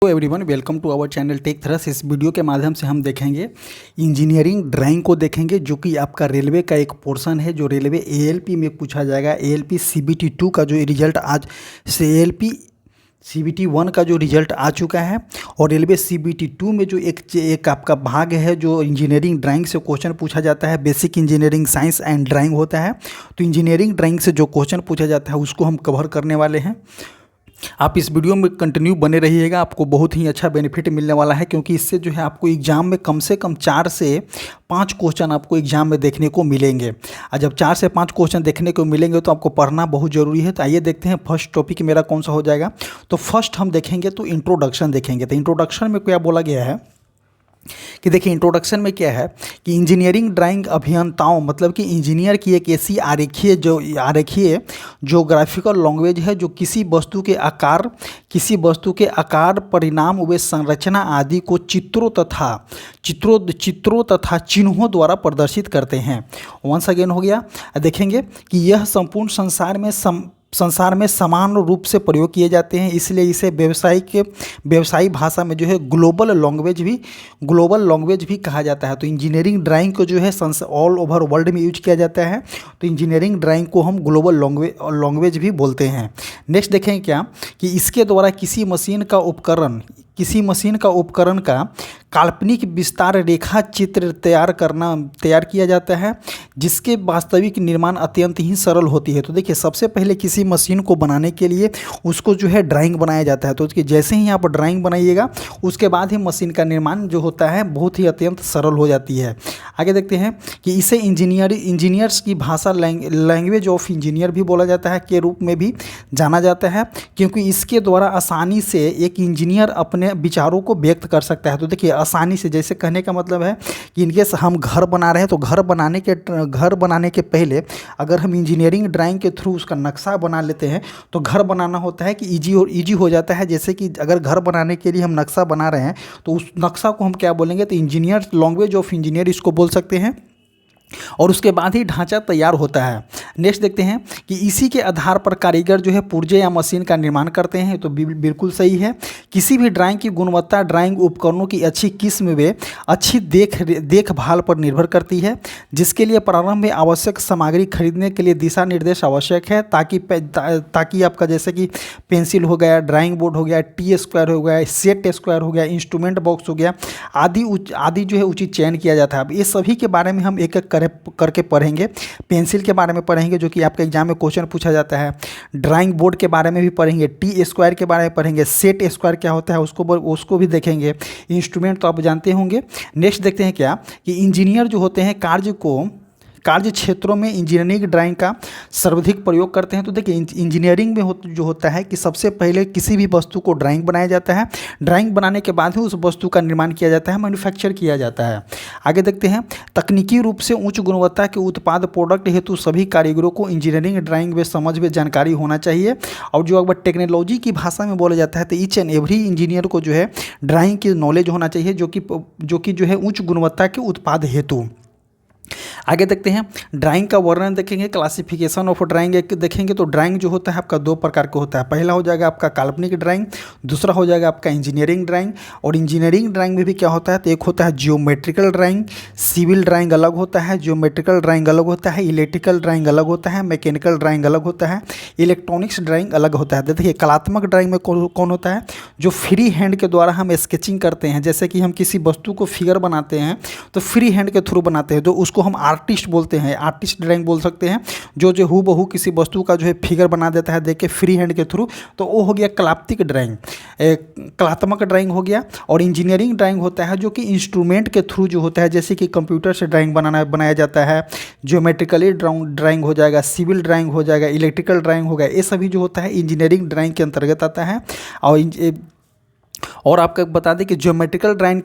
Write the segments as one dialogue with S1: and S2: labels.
S1: तो everyone welcome to our channel tech thrust. इस वीडियो के माध्यम से हम देखेंगे इंजीनियरिंग ड्राइंग को देखेंगे, जो कि आपका रेलवे का एक पोर्शन है जो रेलवे एएलपी में पूछा जाएगा। एएलपी सीबीटी 2 का जो रिजल्ट आज से एएलपी सीबीटी 1 का जो रिजल्ट आ चुका है, और रेलवे सीबीटी 2 में जो एक आपका भाग है जो इंजीनियरिंग ड्राइंग से क्वेश्चन पूछा जाता है। Basic engineering science and drawing होता है, तो इंजीनियरिंग ड्राइंग से जो क्वेश्चन पूछा जाता है उसको हम कवर करने वाले हैं। आप इस वीडियो में कंटिन्यू बने रहिएगा, आपको बहुत ही अच्छा बेनिफिट मिलने वाला है, क्योंकि इससे जो है आपको एग्जाम में कम से कम 4 से 5 क्वेश्चन आपको एग्जाम में देखने को मिलेंगे। और जब 4 से 5 क्वेश्चन देखने को मिलेंगे तो आपको पढ़ना बहुत ज़रूरी है। तो आइए देखते हैं फर्स्ट टॉपिक मेरा कौन सा हो जाएगा। तो फर्स्ट हम देखेंगे तो इंट्रोडक्शन देखेंगे। तो इंट्रोडक्शन में क्या बोला गया है कि देखिए, इंट्रोडक्शन में क्या है कि इंजीनियरिंग ड्राइंग अभियंताओं मतलब कि इंजीनियर की एक ऐसी आरेखीय ज्योग्राफिकल लैंग्वेज है जो किसी वस्तु के आकार, परिणाम व संरचना आदि को चित्रों तथा चिन्हों द्वारा प्रदर्शित करते हैं। वंस अगेन हो गया। देखेंगे कि यह संपूर्ण संसार में समान रूप से प्रयोग किए जाते हैं, इसलिए इसे व्यवसायी भाषा में जो है ग्लोबल लैंग्वेज भी कहा जाता है। तो इंजीनियरिंग ड्राइंग को जो है ऑल ओवर वर्ल्ड में यूज किया जाता है, तो इंजीनियरिंग ड्राइंग को हम ग्लोबल लैंग्वेज भी बोलते हैं। नेक्स्ट देखें क्या कि इसके द्वारा किसी मशीन का उपकरण का काल्पनिक विस्तार रेखा चित्र तैयार किया जाता है, जिसके वास्तविक निर्माण अत्यंत ही सरल होती है। तो देखिए, सबसे पहले किसी मशीन को बनाने के लिए उसको जो है ड्राइंग बनाया जाता है। तो उसकी जैसे ही आप ड्राइंग बनाइएगा उसके बाद ही मशीन का निर्माण जो होता है बहुत ही अत्यंत सरल हो जाती है। आगे देखते हैं कि इसे इंजीनियर्स की भाषा लैंग्वेज ऑफ इंजीनियर भी बोला जाता है के रूप में भी जाना जाता है, क्योंकि इसके द्वारा आसानी से एक इंजीनियर अपने विचारों को व्यक्त कर सकता है। तो देखिए, आसानी से, जैसे कहने का मतलब है कि इनकेस हम घर बना रहे हैं तो घर बनाने के पहले अगर हम इंजीनियरिंग ड्राइंग के थ्रू उसका नक्शा बना लेते हैं तो घर बनाना होता है कि ईजी हो जाता है। जैसे कि अगर घर बनाने के लिए हम नक्शा बना रहे हैं तो उस नक्शा को हम क्या बोलेंगे, तो इंजीनियर लैंग्वेज ऑफ इंजीनियर इसको बोल सकते हैं, और उसके बाद ही ढांचा तैयार होता है। नेक्स्ट देखते हैं कि इसी के आधार पर कारीगर जो है पुर्जे या मशीन का निर्माण करते हैं। तो बिल्कुल सही है। किसी भी ड्राइंग की गुणवत्ता ड्राइंग उपकरणों की अच्छी किस्म व अच्छी देखभाल पर निर्भर करती है, जिसके लिए प्रारंभ में आवश्यक सामग्री खरीदने के लिए दिशा निर्देश आवश्यक है, ताकि आपका जैसे कि पेंसिल हो गया, ड्राइंग बोर्ड हो गया, टी स्क्वायर हो गया, सेट स्क्वायर हो गया, इंस्ट्रूमेंट बॉक्स हो गया, आदि जो है उचित चयन किया जाता है। अब ये सभी के बारे में हम एक एक करके पढ़ेंगे। पेंसिल के बारे में पढ़ेंगे जो कि आपके एग्जाम में क्वेश्चन पूछा जाता है। ड्राइंग बोर्ड के बारे में भी पढ़ेंगे, टी स्क्वायर के बारे में पढ़ेंगे, सेट स्क्वायर क्या होता है उसको भी देखेंगे। इंस्ट्रूमेंट तो आप जानते होंगे। नेक्स्ट देखते हैं क्या कि इंजीनियर जो होते हैं कार्य क्षेत्रों में इंजीनियरिंग ड्राइंग का सर्वाधिक प्रयोग करते हैं। तो देखिए, इंजीनियरिंग में जो होता है कि सबसे पहले किसी भी वस्तु को ड्राइंग बनाया जाता है, ड्राइंग बनाने के बाद ही उस वस्तु का निर्माण किया जाता है, मैन्युफैक्चर किया जाता है। आगे देखते हैं, तकनीकी रूप से उच्च गुणवत्ता के उत्पाद प्रोडक्ट हेतु सभी कारीगरों को इंजीनियरिंग ड्राइंग में समझ में जानकारी होना चाहिए। और जो अगर टेक्नोलॉजी की भाषा में बोला जाता है तो ईच एंड एवरी इंजीनियर को जो है ड्राइंग की नॉलेज होना चाहिए, जो कि जो है उच्च गुणवत्ता के उत्पाद हेतु। आगे देखते हैं, ड्राइंग का वर्णन देखेंगे, क्लासिफिकेशन ऑफ ड्राइंग देखेंगे। तो ड्राइंग जो होता है आपका 2 प्रकार का होता है। पहला हो जाएगा आपका काल्पनिक ड्राइंग, दूसरा हो जाएगा आपका इंजीनियरिंग ड्राइंग। और इंजीनियरिंग ड्राइंग में भी क्या होता है, तो एक होता है जियोमेट्रिकल ड्राइंग, सिविल ड्राइंग अलग होता है, जियोमेट्रिकल ड्राइंग अलग होता है, इलेक्ट्रिकल ड्राइंग अलग होता है, मैकेनिकल ड्राइंग अलग होता है, इलेक्ट्रॉनिक्स ड्राइंग अलग होता है। देखिए, कलात्मक ड्राइंग में कौन होता है, जो फ्री हैंड के द्वारा हम स्केचिंग करते हैं। जैसे कि हम किसी वस्तु को फिगर बनाते हैं तो फ्री हैंड के थ्रू बनाते हैं, तो उसको हम आर्टिस्ट बोलते हैं, आर्टिस्ट ड्राइंग बोल सकते हैं। जो हूबहू किसी वस्तु का जो है फिगर बना देता है देख के फ्री हैंड के थ्रू, तो वो हो गया कलात्मक ड्राइंग हो गया। और इंजीनियरिंग ड्राइंग होता है जो कि इंस्ट्रूमेंट के थ्रू जो होता है, जैसे कि कंप्यूटर से ड्राइंग बनाया जाता है। ज्योमेट्रिकली ड्राइंग हो जाएगा, सिविल ड्राइंग हो जाएगा, इलेक्ट्रिकल ड्राइंग हो गया। ये सभी जो होता है इंजीनियरिंग ड्राइंग के अंतर्गत आता है। और आपको बता दें कि ज्योमेट्रिकल ड्राइंग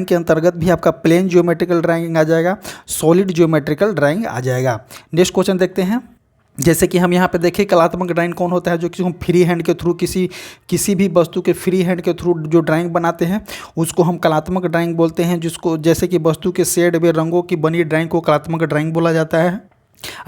S1: के अंतर्गत भी आपका प्लेन ज्योमेट्रिकल ड्राइंग आ जाएगा, सॉलिड ज्योमेट्रिकल ड्राइंग आ जाएगा। नेक्स्ट क्वेश्चन देखते हैं। जैसे कि हम यहाँ पे देखें, कलात्मक ड्राइंग कौन होता है, जो कि हम फ्री हैंड के थ्रू किसी भी वस्तु के फ्री हैंड के थ्रू जो ड्राइंग बनाते हैं उसको हम कलात्मक ड्राइंग बोलते हैं। जिसको जैसे कि वस्तु के शेड व रंगों की बनी ड्राइंग को कलात्मक ड्राइंग बोला जाता है।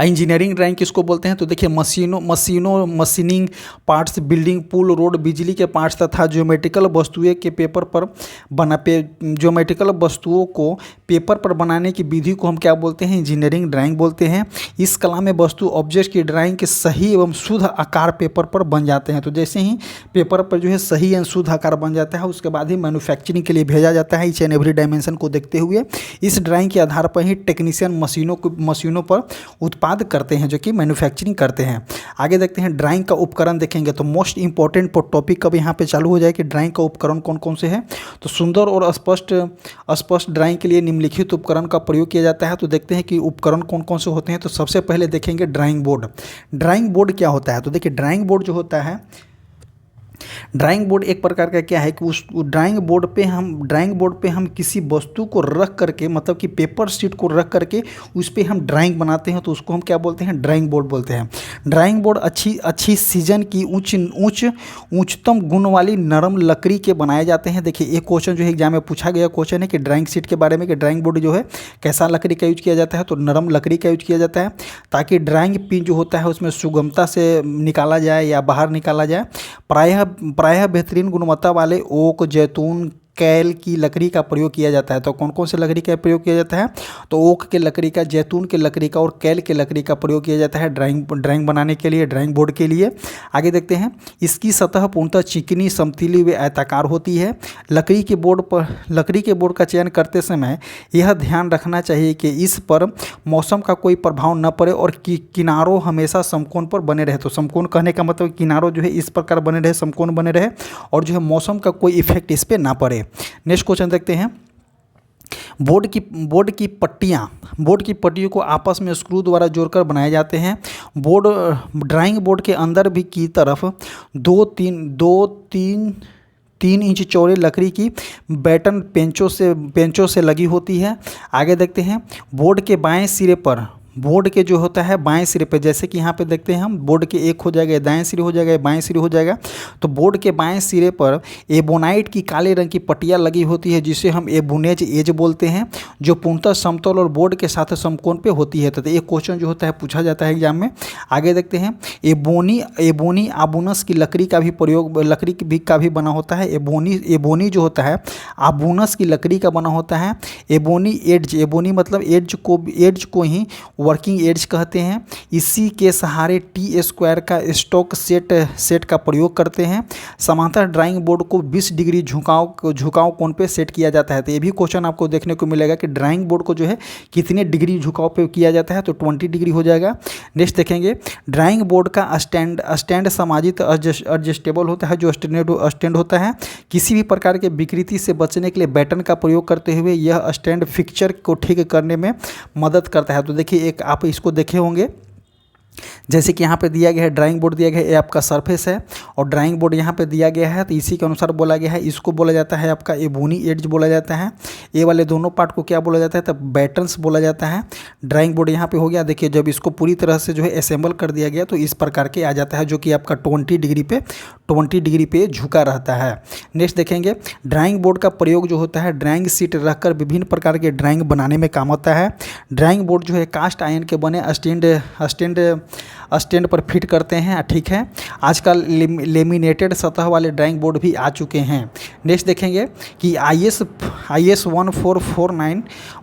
S1: इंजीनियरिंग ड्राइंग किसको बोलते हैं? तो देखिए मशीनिंग पार्ट्स, बिल्डिंग, पुल, रोड, बिजली के पार्ट्स तथा ज्योमेट्रिकल वस्तुएं के पेपर पर ज्योमेट्रिकल वस्तुओं को पेपर पर बनाने की विधि को हम क्या बोलते हैं? इंजीनियरिंग ड्राइंग बोलते हैं। इस कला में वस्तु ऑब्जेक्ट की ड्राइंग के सही एवं शुद्ध आकार पेपर पर बन जाते हैं। तो जैसे ही पेपर पर जो है सही एवं शुद्ध आकार बन जाता है, उसके बाद ही मैन्युफैक्चरिंग के लिए भेजा जाता है, ईच एंड एवरी डायमेंशन को देखते हुए। इस ड्राइंग के आधार पर ही टेक्नीशियन मशीनों पर उत्पाद करते हैं, जो कि मैन्युफैक्चरिंग करते हैं। आगे देखते हैं ड्राइंग का उपकरण देखेंगे तो मोस्ट इंपॉर्टेंट टॉपिक कब यहाँ पे चालू हो जाए कि ड्राइंग का उपकरण कौन कौन से हैं। तो सुंदर और स्पष्ट ड्राइंग के लिए निम्नलिखित उपकरण का प्रयोग किया जाता है। तो देखते हैं कि उपकरण कौन कौन से होते हैं। तो सबसे पहले देखेंगे ड्राइंग बोर्ड। ड्राइंग बोर्ड क्या होता है? तो देखिए ड्राइंग बोर्ड जो होता है, ड्राइंग बोर्ड एक प्रकार का क्या है कि उस ड्राइंग बोर्ड पे हम किसी वस्तु को रख करके, मतलब कि पेपर शीट को रख करके उस पे हम ड्राइंग बनाते हैं, तो उसको हम क्या बोलते हैं? ड्राइंग बोर्ड बोलते हैं। ड्राइंग बोर्ड अच्छी सीजन की उच्चतम गुण वाली नरम लकड़ी के बनाए जाते हैं। देखिए एक क्वेश्चन जो है एग्जाम में पूछा गया क्वेश्चन है कि ड्राइंग शीट के बारे में, कि ड्राइंग बोर्ड जो है कैसा लकड़ी का यूज किया जाता है? तो नरम लकड़ी का यूज किया जाता है, ताकि ड्राइंग पिन जो होता है उसमें सुगमता से निकाला जाए या बाहर निकाला जाए। प्रायः बेहतरीन गुणवत्ता वाले ओक, जैतून, कैल की लकड़ी का प्रयोग किया जाता है। तो कौन कौन से लकड़ी का प्रयोग किया जाता है? तो ओक के लकड़ी का, जैतून के लकड़ी का और कैल के लकड़ी का प्रयोग किया जाता है ड्राइंग बनाने के लिए, ड्राइंग बोर्ड के लिए। आगे देखते हैं, इसकी सतह पूर्णतः चिकनी, समतली व आयताकार होती है। लकड़ी के बोर्ड का चयन करते समय यह ध्यान रखना चाहिए कि इस पर मौसम का कोई प्रभाव न पड़े और किनारों हमेशा समकोण पर बने रहे। तो समकोण कहने का मतलब किनारों जो है इस प्रकार बने रहे, समकोण बने रहे, और जो है मौसम का कोई इफेक्ट इस पर ना पड़े। नेक्स्ट क्वेश्चन देखते हैं। बोर्ड की पट्टियों को आपस में स्क्रू द्वारा जोड़कर बनाए जाते हैं। ड्राइंग बोर्ड के अंदर भी की तरफ 3 इंच चौड़े लकड़ी की बैटन पेंचों से लगी होती है। आगे देखते हैं, बोर्ड के बाएं सिरे पर, बोर्ड के जो होता है बाएं सिरे पे, जैसे कि यहाँ पे देखते हैं हम, बोर्ड के एक हो जाएगा, दाएं सिरे हो जाएगा, बाएं सिरे हो जाएगा। तो बोर्ड के बाएं सिरे पर एबोनाइट की काले रंग की पट्टियाँ लगी होती है, जिसे हम एबोनेज एज बोलते हैं, जो पूर्णतः समतल और बोर्ड के साथ समकोण पे होती है। तो एक क्वेश्चन जो होता है पूछा जाता है एग्जाम में। आगे देखते हैं, एबोनी आबूनस की लकड़ी का भी बना होता है। एबोनी जो होता है आबूनस की लकड़ी का बना होता है। एबोनी मतलब एड्ज को ही वर्किंग एड्ज कहते हैं। इसी के सहारे टी स्क्वायर का स्टॉक सेट का प्रयोग करते हैं। समांतर ड्राइंग बोर्ड को 20 डिग्री झुकाव कोण पे सेट किया जाता है। तो ये भी क्वेश्चन आपको देखने को मिलेगा कि ड्राइंग बोर्ड को जो है कितने डिग्री झुकाव पे किया जाता है, तो 20 डिग्री हो जाएगा। नेक्स्ट देखेंगे, ड्राइंग बोर्ड का स्टैंड समाजित एडजस्टेबल होता है, जो स्टैंड होता है। किसी भी प्रकार के विकृति से बचने के लिए बैटन का प्रयोग करते हुए यह स्टैंड फिक्सचर को ठीक करने में मदद करता है। तो देखिए एक आप इसको देखे होंगे, जैसे कि यहाँ पे दिया गया है ड्राइंग बोर्ड दिया गया है, ये आपका सरफेस है और ड्राइंग बोर्ड यहाँ पे दिया गया है, तो इसी के अनुसार बोला गया है। इसको बोला जाता है आपका एबोनी एड्ज बोला जाता है। ये वाले दोनों पार्ट को क्या बोला जाता है? तो बैटन्स बोला जाता है। ड्राइंग बोर्ड यहाँ पे हो गया। देखिए जब इसको पूरी तरह से जो है असेंबल कर दिया गया तो इस प्रकार के आ जाता है, जो कि आपका 20 डिग्री पे झुका रहता है। नेक्स्ट देखेंगे, ड्राइंग बोर्ड का प्रयोग जो होता है ड्राइंग शीट रखकर विभिन्न प्रकार के ड्राइंग बनाने में काम आता है। ड्राइंग बोर्ड जो है कास्ट आयरन के बने स्टैंड पर फिट करते हैं, ठीक है। आजकल लेमिनेटेड सतह वाले ड्राइंग बोर्ड भी आ चुके हैं। नेक्स्ट देखेंगे कि IS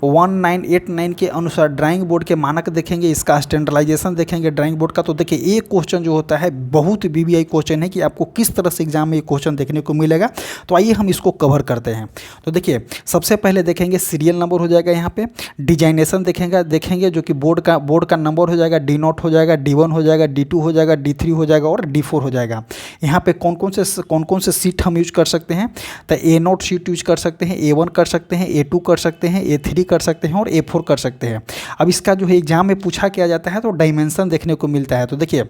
S1: 1989 के अनुसार ड्राइंग बोर्ड के मानक देखेंगे, इसका स्टैंडर्डाइजेशन देखेंगे ड्राइंग बोर्ड का। तो देखिए एक क्वेश्चन जो होता है बहुत BBI क्वेश्चन है कि आपको किस तरह से एग्जाम में ये क्वेश्चन देखने को मिलेगा। तो आइए हम इसको कवर करते हैं। तो देखिए सबसे पहले देखेंगे सीरियल नंबर हो जाएगा, यहाँ पे डिजाइनेशन देखेंगे जो कि बोर्ड का नंबर हो जाएगा, D0 हो जाएगा, D1 हो जाएगा, D2 हो जाएगा, D3 हो जाएगा और D4 हो जाएगा। यहाँ पे कौन कौन से सीट हम यूज कर सकते हैं? तो A0 सीट यूज कर सकते हैं, A1 कर सकते हैं, A2 कर सकते हैं, A3 कर सकते हैं और A4 कर सकते हैं। अब इसका जो है एग्जाम में पूछा किया जाता है तो डायमेंशन देखने को मिलता है। तो देखिए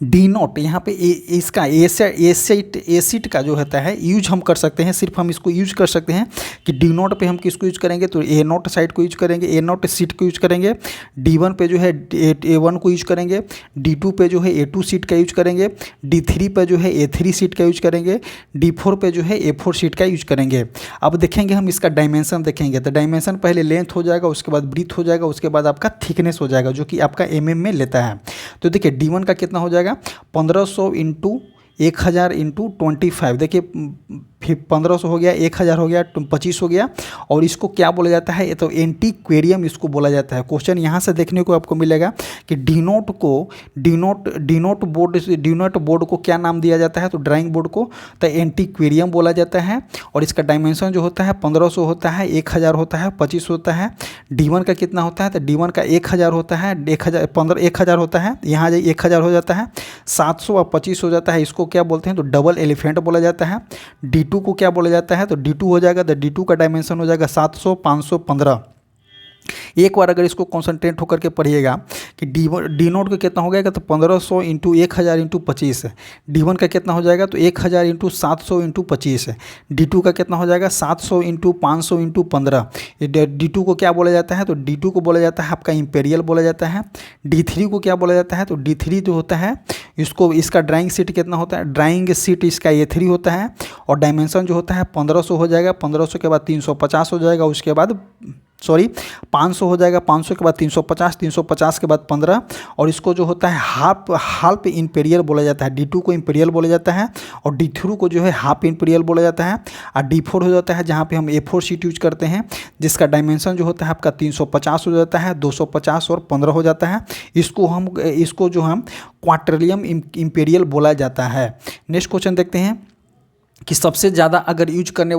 S1: डी नोट यहाँ पे इसका एसिड का जो होता है यूज हम कर सकते हैं, सिर्फ हम इसको यूज कर सकते हैं कि डी नोट पे हम किसको यूज करेंगे, तो ए नोट साइड को यूज करेंगे, ए नोट सीट को यूज करेंगे, D1 पे जो है A1 को यूज करेंगे, D2 पे जो है A2 सीट का यूज करेंगे, D3 पे जो है A3 सीट का यूज करेंगे, D4 पे जो है A4 सीट का यूज करेंगे। अब देखेंगे हम इसका डायमेंशन देखेंगे, तो डायमेंशन पहले लेंथ हो जाएगा, उसके बाद ब्रीथ हो जाएगा, उसके बाद आपका थिकनेस हो जाएगा जो कि आपका mm में लेता है। तो देखिए D1 का कितना हो जाएगा 1500 इंटू 1000 इंटू 25, देखिए फिर 1500 हो गया, 1000 हो गया, 25 हो गया। और इसको क्या बोला जाता है, ये तो एंटीक्वेरियम इसको बोला जाता है। क्वेश्चन यहाँ से देखने को आपको मिलेगा कि डी नोट बोर्ड को क्या नाम दिया जाता है, तो ड्राइंग बोर्ड को तो एंटीक्वेरियम बोला जाता है। और इसका डायमेंशन जो होता है 1500 होता है, 1000 होता है, 25 होता है। D1 का कितना होता है, तो D1 का 1000 होता है, 1000 होता है, यहाँ 1000 हो जाता है, 700 और 25 हो जाता है। इसको क्या बोलते हैं, तो डबल एलिफेंट बोला जाता है। D2 को क्या बोला जाता है, तो D2 हो जाएगा, तो D2 का डायमेंशन हो जाएगा 700, 500, 15। एक बार अगर इसको कॉन्सेंट्रेट होकर के पढ़िएगा कि डी नोट का कितना हो जाएगा, तो 1500 इंटू 1000 इंटू 25। D1 का कितना हो जाएगा, तो 1000 इंटू 700 इंटू 25। D2 का कितना हो जाएगा 700 इंटू 500 इंटू 15। D2 को क्या बोला जाता है, तो D2 को बोला जाता है आपका इंपेरियल बोला जाता है। D3 को क्या बोला जाता है, तो D3 जो होता है इसका ड्राइंग सीट कितना होता है, ड्राइंग सीट इसका A3 होता है। और डायमेंशन जो होता है 1500 हो जाएगा, 1500 के बाद 350 हो जाएगा, उसके बाद 500 हो जाएगा, 500 के बाद 350, 350 के बाद 15। और इसको जो होता है हाफ इंपेरियल बोला जाता है। D2 को इंपेरियल बोला जाता है, और D3 को जो है हाफ इंपेरियल बोला जाता है। और D4 हो जाता है जहाँ पे हम A4 शीट यूज करते हैं, जिसका डायमेंशन जो होता है आपका 350 हो जाता है, 250 और 15 हो जाता है। इसको जो हम क्वार्टरलियम इंपेरियल बोला जाता है। नेक्स्ट क्वेश्चन देखते हैं कि सबसे ज़्यादा अगर यूज करने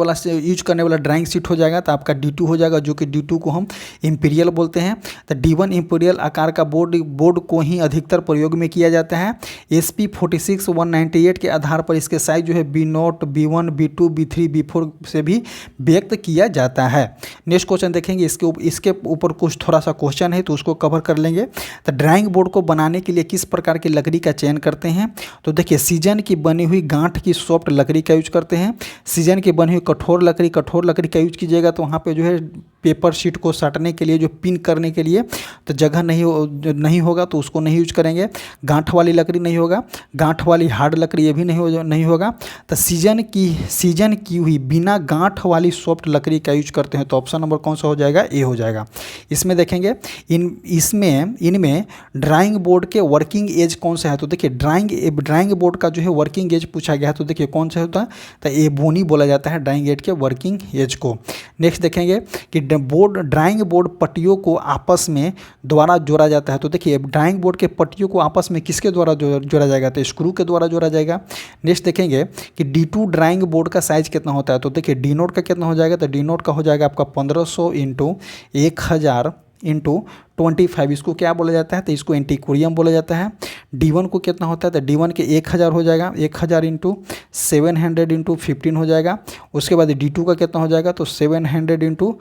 S1: वाला ड्राइंग सीट हो जाएगा तो आपका D2 हो जाएगा, जो कि D2 को हम इंपीरियल बोलते हैं। तो D1 इंपीरियल आकार का बोर्ड को ही अधिकतर प्रयोग में किया जाता है। SP 46-198 के आधार पर इसके साइज जो है B0, B1, B2, B3, B4 से भी व्यक्त किया जाता है। नेक्स्ट क्वेश्चन देखेंगे, इसके ऊपर कुछ थोड़ा सा क्वेश्चन है तो उसको कवर कर लेंगे। तो ड्राइंग बोर्ड को बनाने के लिए किस प्रकार की लकड़ी का चयन करते हैं, तो देखिए सीजन की बनी हुई गांठ की सॉफ्ट लकड़ी का यूज करते हैं। सीजन की बनी हुई कठोर लकड़ी का यूज कीजिएगा तो वहाँ पे जो है पेपर शीट को साटने के लिए, जो पिन करने के लिए तो जगह नहीं होगा, तो उसको नहीं यूज करेंगे। गांठ वाली लकड़ी नहीं होगा, गांठ वाली हार्ड लकड़ी ये भी नहीं होगा। तो सीजन की हुई बिना गांठ वाली सॉफ्ट लकड़ी का यूज करते हैं, तो ऑप्शन नंबर कौन सा हो जाएगा, ए हो जाएगा। इसमें देखेंगे इनमें ड्राइंग बोर्ड के वर्किंग एज कौन सा है, तो देखिए ड्राइंग बोर्ड का जो है वर्किंग एज पूछा गया है, तो देखिए कौन सा होता है, तो ये बोनी बोला जाता है ड्राइंग एज के वर्किंग एज को। नेक्स्ट देखेंगे कि ड्राइंग बोर्ड पट्टियों को आपस में द्वारा जोड़ा जाता है, तो देखिए ड्राइंग बोर्ड के पट्टियों को आपस में किसके द्वारा जोड़ा जाएगा, तो स्क्रू के द्वारा जोड़ा जाएगा। नेक्स्ट देखेंगे कि D2 ड्राइंग बोर्ड का साइज कितना होता है, तो देखिए D नोट का कितना हो जाएगा, तो D नोट का हो जाएगा आपका 1500 इंटू 1000 इंटू 25। इसको क्या बोला जाता है, तो इसको एंटीक्वेरियम बोला जाता है। D1 को कितना होता है, तो D1 के 1000 हो जाएगा, 1000 इंटू 700 इंटू 15 हो जाएगा। उसके बाद D2 का कितना हो जाएगा, तो 700 इंटू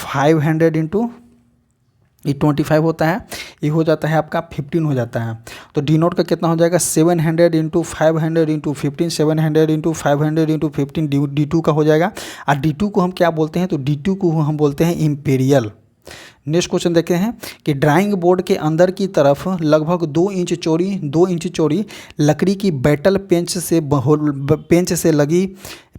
S1: 500 इंटू 25 होता है, ये हो जाता है आपका 15 हो जाता है। तो D नोट का कितना हो जाएगा 700 into 500 into 15, 700 into 500 into 15 D2 का हो जाएगा। और D2 को हम क्या बोलते हैं, तो D2 को हम बोलते हैं इंपेरियल। नेक्स्ट क्वेश्चन देखते हैं कि ड्राइंग बोर्ड के अंदर की तरफ लगभग 2 इंच चौड़ी लकड़ी की बैटल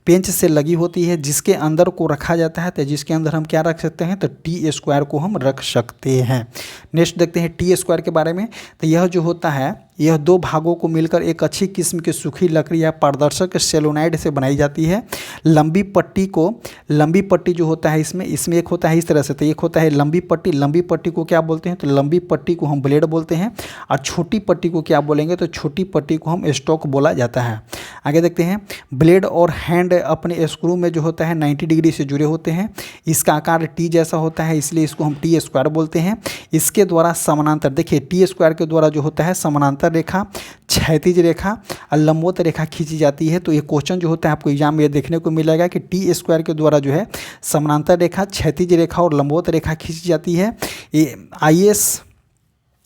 S1: पेंच से लगी होती है, जिसके अंदर को रखा जाता है, तो जिसके अंदर हम क्या रख सकते हैं, तो T² को हम रख सकते हैं। नेक्स्ट देखते हैं T² के बारे में। तो यह जो होता है, यह 2 भागों को मिलकर एक अच्छी किस्म की सूखी लकड़ी या पारदर्शक सेलुनाइड से बनाई जाती है। लंबी पट्टी जो होता है इसमें एक होता है इस तरह से, तो एक होता है लंबी पट्टी को क्या बोलते हैं, तो लंबी पट्टी को हम ब्लेड बोलते हैं। और छोटी पट्टी को क्या बोलेंगे, तो छोटी पट्टी को हम स्टॉक बोला जाता है। आगे देखते हैं, ब्लेड और हैंड अपने स्क्रू में जो होता है 90 डिग्री से जुड़े होते हैं। इसका आकार T जैसा होता है, इसलिए इसको हम T² बोलते हैं। इसके द्वारा समानांतर, देखिए T² के द्वारा जो होता है समानांतर रेखा, क्षैतिज रेखा और लंबवत रेखा खींची जाती है। तो ये क्वेश्चन जो होता है आपको एग्जाम में देखने को मिलेगा कि T² के द्वारा जो है समानांतर रेखा, क्षैतिज रेखा और लंबवत रेखा खींची जाती है। ये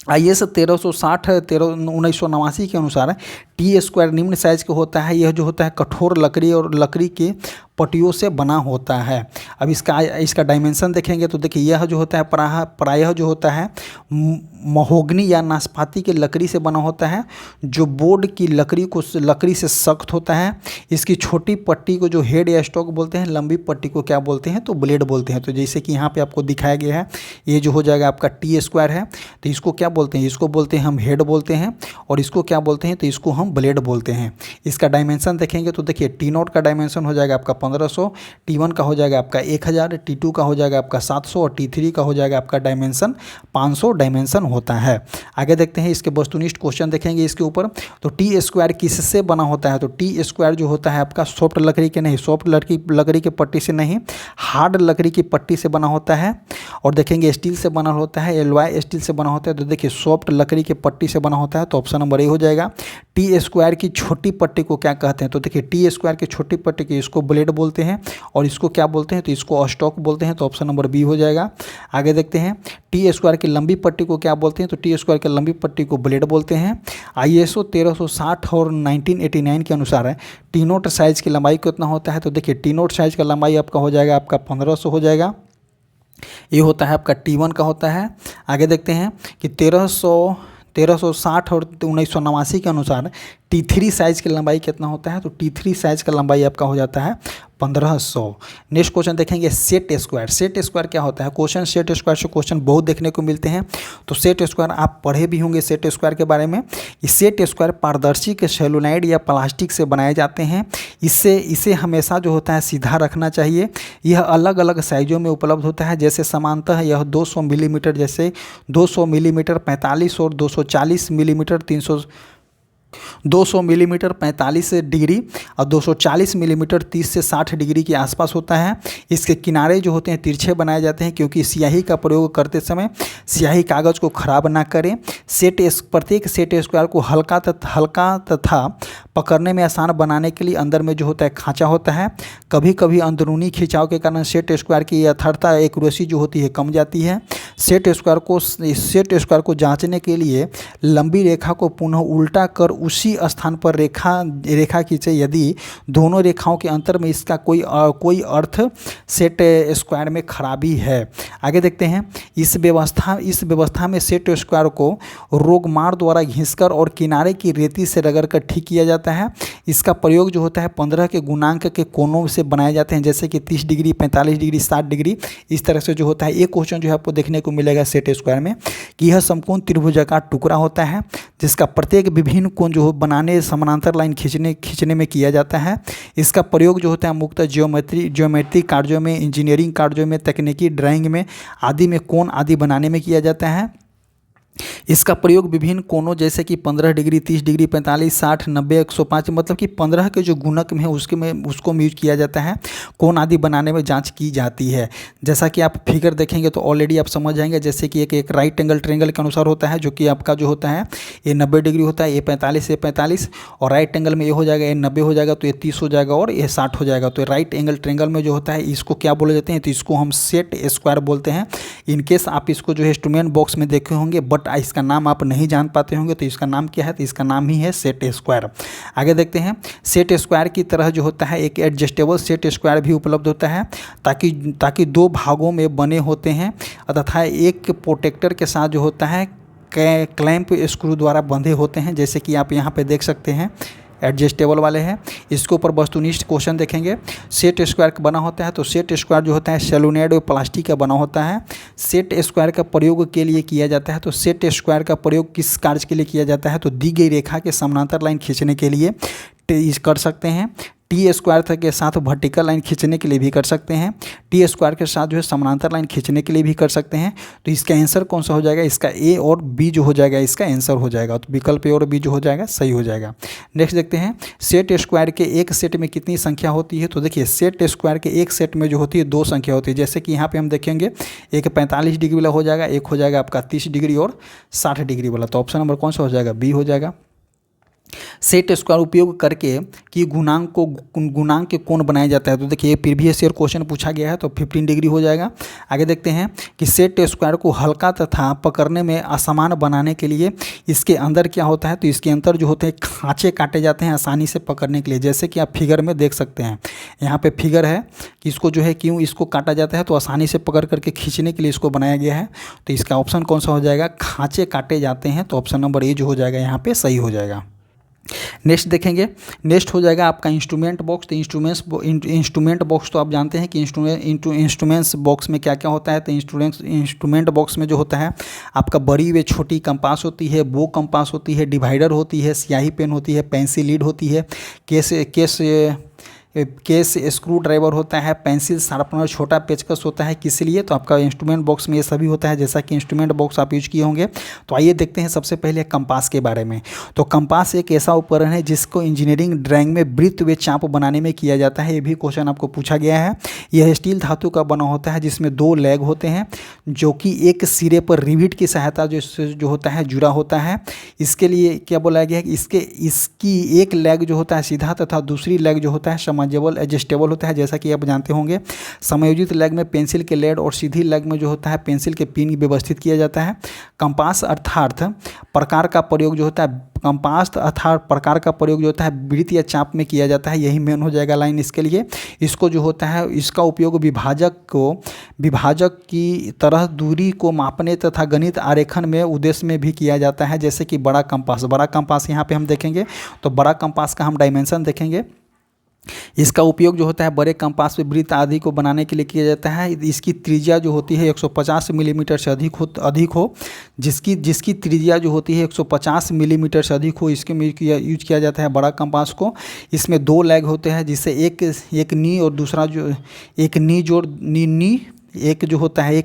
S1: IS 1360 1989 के अनुसार टी स्क्वायर निम्न साइज का होता है। यह जो होता है कठोर लकड़ी और लकड़ी के पट्टियों से बना होता है। अब इसका डायमेंशन देखेंगे तो देखिए यह जो होता है प्रायः जो होता है महोगनी या नाशपाती की लकड़ी से बना होता है, जो बोर्ड की लकड़ी से सख्त होता है। इसकी छोटी पट्टी को जो हेड या स्टॉक बोलते हैं, लंबी पट्टी को क्या बोलते हैं तो ब्लेड बोलते हैं। तो जैसे कि यहाँ पे आपको दिखाया गया है, ये जो हो जाएगा आपका टी स्क्वायर है, तो इसको क्या बोलते हैं, इसको बोलते हैं हम हेड बोलते हैं, और इसको क्या बोलते हैं तो इसको हम ब्लेड बोलते हैं। इसका डायमेंशन देखेंगे तो देखिए टी नोट का डायमेंशन हो जाएगा आपका 1500, T1 का हो जाएगा आपका 1000, T2 का हो जाएगा आपका 700 और T3 का हो जाएगा आपका डायमेंशन 500 डायमेंशन होता है। आगे देखते हैं इसके वस्तुनिष्ठ क्वेश्चन देखेंगे इसके ऊपर। तो टी स्क्वायर किससे बना होता है, तो टी स्क्वायर जो होता है आपका सॉफ्ट लकड़ी के नहीं, सॉफ्ट लकड़ी के पट्टी से नहीं, हार्ड लकड़ी की पट्टी से बना होता है। और देखेंगे स्टील से बना होता है, एलॉय स्टील से बना होता है। तो देखिए सॉफ्ट लकड़ी की पट्टी से बना होता है, तो ऑप्शन नंबर ए हो जाएगा। टी स्क्वायर की छोटी पट्टी को क्या कहते हैं, तो देखिए टी स्क्वायर की छोटी पट्टी की इसको ब्लेड बोलते हैं, और इसको क्या बोलते हैं तो इसको स्टॉक बोलते हैं। तो ऑप्शन नंबर बी हो जाएगा। आगे देखते हैं टी स्क्वायर की लंबी पट्टी को क्या बोलते हैं, तो टी स्क्वायर की लंबी पट्टी को ब्लेड बोलते हैं। ISO 1360 और 1989 के अनुसार है टी नोट साइज की लंबाई कितना होता है, तो देखिए टी नोट साइज का लंबाई आपका हो जाएगा आपका 1500 हो जाएगा। ये होता है आपका T1 का होता है। आगे देखते हैं कि 1360 और 1989 के अनुसार T3 साइज़ की लंबाई कितना होता है, तो T3 साइज़ का लंबाई आपका हो जाता है 1500। नेक्स्ट क्वेश्चन देखेंगे सेट स्क्वायर। सेट स्क्वायर क्या होता है, क्वेश्चन सेट स्क्वायर से क्वेश्चन बहुत देखने को मिलते हैं। तो सेट स्क्वायर आप पढ़े भी होंगे सेट स्क्वायर के बारे में। ये सेट स्क्वायर पारदर्शी के सेलुलाइड या प्लास्टिक से बनाए जाते हैं। इसे हमेशा जो होता है सीधा रखना चाहिए। यह अलग अलग साइज़ों में उपलब्ध होता है, जैसे समानतः यह 200 मिलीमीटर, जैसे 200 मिलीमीटर 45 और 240 मिलीमीटर 200 मिलीमीटर 45 डिग्री और 240 मिलीमीटर 30 से 60 डिग्री के आसपास होता है। इसके किनारे जो होते हैं तिरछे बनाए जाते हैं, क्योंकि स्याही का प्रयोग करते समय स्याही कागज़ को खराब ना करें। प्रत्येक सेट स्क्वायर को हल्का तथा पकड़ने में आसान बनाने के लिए अंदर में जो होता है खांचा होता है। कभी कभी अंदरूनी खिंचाव के कारण सेट स्क्वायर की यथार्थता एक्यूरेसी जो होती है कम जाती है। सेट स्क्वायर को जांचने के लिए लंबी रेखा को पुनः उल्टा कर उसी स्थान पर रेखा खींचे। यदि दोनों रेखाओं के अंतर में इसका कोई अर्थ सेट स्क्वायर में खराबी है। आगे देखते हैं इस व्यवस्था में सेट स्क्वायर को रोगमार द्वारा घिसकर और किनारे की रेती से रगड़कर ठीक किया जाता है। इसका प्रयोग जो होता है 15 के गुणांक के कोनों से बनाए जाते हैं, जैसे कि 30 डिग्री 45 डिग्री 60 डिग्री, इस तरह से जो होता है। एक क्वेश्चन जो है आपको देखने को मिलेगा सेट स्क्वायर में कि यह समकोण त्रिभुजाकार टुकड़ा होता है, जिसका प्रत्येक विभिन्न कोण जो बनाने समानांतर लाइन खींचने में किया जाता है। इसका प्रयोग जो होता है मुख्यतः ज्योमेट्री कार्यों में, इंजीनियरिंग कार्यों में, तकनीकी ड्राइंग में आदि में कोण आदि बनाने में किया जाता है। इसका प्रयोग विभिन्न कोणों जैसे कि 15 डिग्री 30 डिग्री 45 60 90 105 मतलब कि 15 के जो गुणक में है उसको यूज किया जाता है। कोण आदि बनाने में जांच की जाती है। जैसा कि आप फिगर देखेंगे तो ऑलरेडी आप समझ जाएंगे, जैसे कि एक राइट एंगल ट्रायंगल के अनुसार होता है, जो कि आपका जो होता है ये 90 डिग्री होता है, ये 45 और राइट एंगल में ये हो जाएगा, ये 90 हो जाएगा, तो ये 30 हो जाएगा और ये 60 हो जाएगा। तो राइट एंगल ट्रायंगल में जो होता है इसको क्या बोले जाते हैं, तो इसको हम सेट स्क्वायर बोलते हैं। इनकेस आप इसको जो है इंस्ट्रूमेंट बॉक्स में देखे होंगे बट इसका नाम आप नहीं जान पाते होंगे, तो इसका नाम क्या है, तो इसका नाम ही है सेट स्क्वायर। आगे देखते हैं सेट स्क्वायर की तरह जो होता है एक एडजस्टेबल सेट स्क्वायर भी उपलब्ध होता है, ताकि दो भागों में बने होते हैं तथा एक प्रोटेक्टर के साथ जो होता है क्लैंप स्क्रू द्वारा बंधे होते हैं, जैसे कि आप यहाँ पे देख सकते हैं एडजस्टेबल वाले हैं। इसके ऊपर वस्तुनिष्ठ क्वेश्चन देखेंगे। सेट स्क्वायर का बना होता है, तो सेट स्क्वायर जो होता है सेलुलोइड और प्लास्टिक का बना होता है। सेट स्क्वायर का प्रयोग के लिए किया जाता है, तो सेट स्क्वायर का प्रयोग किस कार्य के लिए किया जाता है, तो दी गई रेखा के समानांतर लाइन खींचने के लिए कर सकते हैं। टी स्क्वायर के साथ वर्टिकल लाइन खींचने के लिए भी कर सकते हैं। टी स्क्वायर के साथ जो है समानांतर लाइन खींचने के लिए भी कर सकते हैं। तो इसका आंसर कौन सा हो जाएगा, इसका ए और बी जो हो जाएगा इसका आंसर हो जाएगा। तो विकल्प ए और बी जो हो जाएगा सही हो जाएगा। नेक्स्ट देखते हैं सेट स्क्वायर के एक सेट में कितनी संख्या होती है, तो देखिए सेट स्क्वायर के एक सेट में जो होती है 2 संख्या होती है। जैसे कि यहाँ पे हम देखेंगे एक 45 डिग्री वाला हो जाएगा, एक हो जाएगा आपका 30 डिग्री और 60 डिग्री वाला। तो ऑप्शन नंबर कौन सा हो जाएगा, बी हो जाएगा। सेट स्क्वायर उपयोग करके कि गुणांक के कोण बनाया जाता है। तो देखिए प्रीवियस ईयर क्वेश्चन पूछा गया है तो 15 डिग्री हो जाएगा। आगे देखते हैं कि सेट स्क्वायर को हल्का तथा पकड़ने में आसान बनाने के लिए इसके अंदर क्या होता है, तो इसके अंदर जो होते हैं खांचे काटे जाते हैं आसानी से पकड़ने के लिए, जैसे कि आप फिगर में देख सकते हैं। यहाँ पे फिगर है कि इसको जो है क्यों इसको काटा जाता है, तो आसानी से पकड़ करके खींचने के लिए इसको बनाया गया है। तो इसका ऑप्शन कौन सा हो जाएगा, खांचे काटे जाते हैं, तो ऑप्शन नंबर ए जो हो जाएगा यहाँ पे सही हो जाएगा। नेक्स्ट देखेंगे, नेक्स्ट हो जाएगा आपका इंस्ट्रूमेंट बॉक्स। तो इंस्ट्रूमेंट बॉक्स तो आप जानते हैं कि इंस्ट्रूमेंट्स बॉक्स में क्या क्या होता है। तो इंस्ट्रूमेंट बॉक्स में जो होता है आपका बड़ी व छोटी कंपास होती है, बो कंपास होती है, डिवाइडर होती है, स्याही पेन होती है, पेंसिल लीड होती है, केस स्क्रू ड्राइवर होता है, पेंसिल शार्पनर, छोटा पेचकस होता है। किस लिए, तो आपका इंस्ट्रूमेंट बॉक्स में ये सभी होता है, जैसा कि इंस्ट्रूमेंट बॉक्स आप यूज किए होंगे। तो आइए देखते हैं सबसे पहले कंपास के बारे में। तो कंपास एक ऐसा उपकरण है जिसको इंजीनियरिंग ड्राइंग में वृत्त व चाप बनाने में किया जाता है। ये भी क्वेश्चन आपको पूछा गया है। यह स्टील धातु का बना होता है जिसमें 2 लेग होते हैं जो कि एक सिरे पर रिविट की सहायता जो होता है जुड़ा होता है। इसके लिए क्या बोला गया है कि इसकी एक लेग जो होता है सीधा तथा दूसरी लेग जो होता है समाजेबल एडजस्टेबल होता है, जैसा कि आप जानते होंगे। समायोजित लेग में पेंसिल के लेड और सीधी लेग में जो होता है पेंसिल के पिन व्यवस्थित किया जाता है। कंपास अर्थात प्रकार का प्रयोग जो होता है, कंपास अर्थात प्रकार का प्रयोग जो होता है वृत्त या चाप में किया जाता है। यही मेन हो जाएगा लाइन इसके लिए। इसको जो होता है इसका उपयोग विभाजक की तरह दूरी को मापने तथा गणित आरेखन में उद्देश्य में भी किया जाता है, जैसे कि बड़ा कंपास यहाँ पे हम देखेंगे तो बड़ा कंपास का हम डायमेंशन देखेंगे। इसका उपयोग जो होता है बड़े कंपास पे वृत्त आदि को बनाने के लिए किया जाता है। इसकी त्रिज्या जो होती है 150 मिलीमीटर से अधिक हो, जिसकी त्रिज्या जो होती है 150 मिलीमीटर से अधिक हो, इसके में यूज किया जाता है बड़ा कंपास को। इसमें 2 लेग होते हैं जिससे एक नी और दूसरा जो एक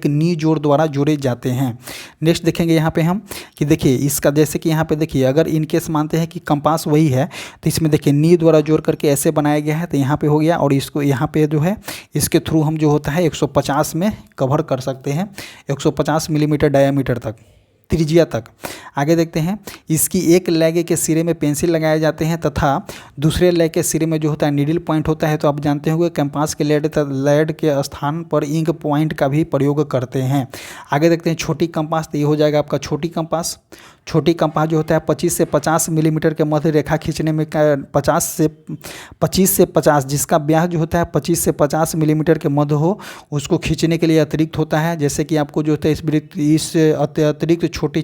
S1: नी जोड़ द्वारा जोड़े जाते हैं। नेक्स्ट देखेंगे यहाँ पे हम कि देखिए इसका, जैसे कि यहाँ पे देखिए अगर इनकेस मानते हैं कि कंपास वही है तो इसमें देखिए नी द्वारा जोड़ करके ऐसे बनाया गया है, तो यहाँ पे हो गया। और इसको यहाँ पे जो है इसके थ्रू हम जो होता है 150 में कवर कर सकते हैं, 150 मिलीमीटर डायामीटर तक, त्रिज्या तक। आगे देखते हैं, इसकी एक लेग के सिरे में पेंसिल लगाए जाते हैं तथा दूसरे लेग के सिरे में जो होता है नीडल पॉइंट होता है। तो आप जानते होंगे कंपास के लेड के स्थान पर इंक पॉइंट का भी प्रयोग करते हैं। आगे देखते हैं छोटी कंपास। तो ये हो जाएगा आपका छोटी कंपास जो होता है 25 से 50 मिलीमीटर के मध्य रेखा खींचने में 25 से 50 जिसका व्यास जो होता है 25 से 50 मिलीमीटर के मध्य हो, उसको खींचने के लिए अतिरिक्त होता है। जैसे कि आपको जो होता है इस अतिरिक्त छोटी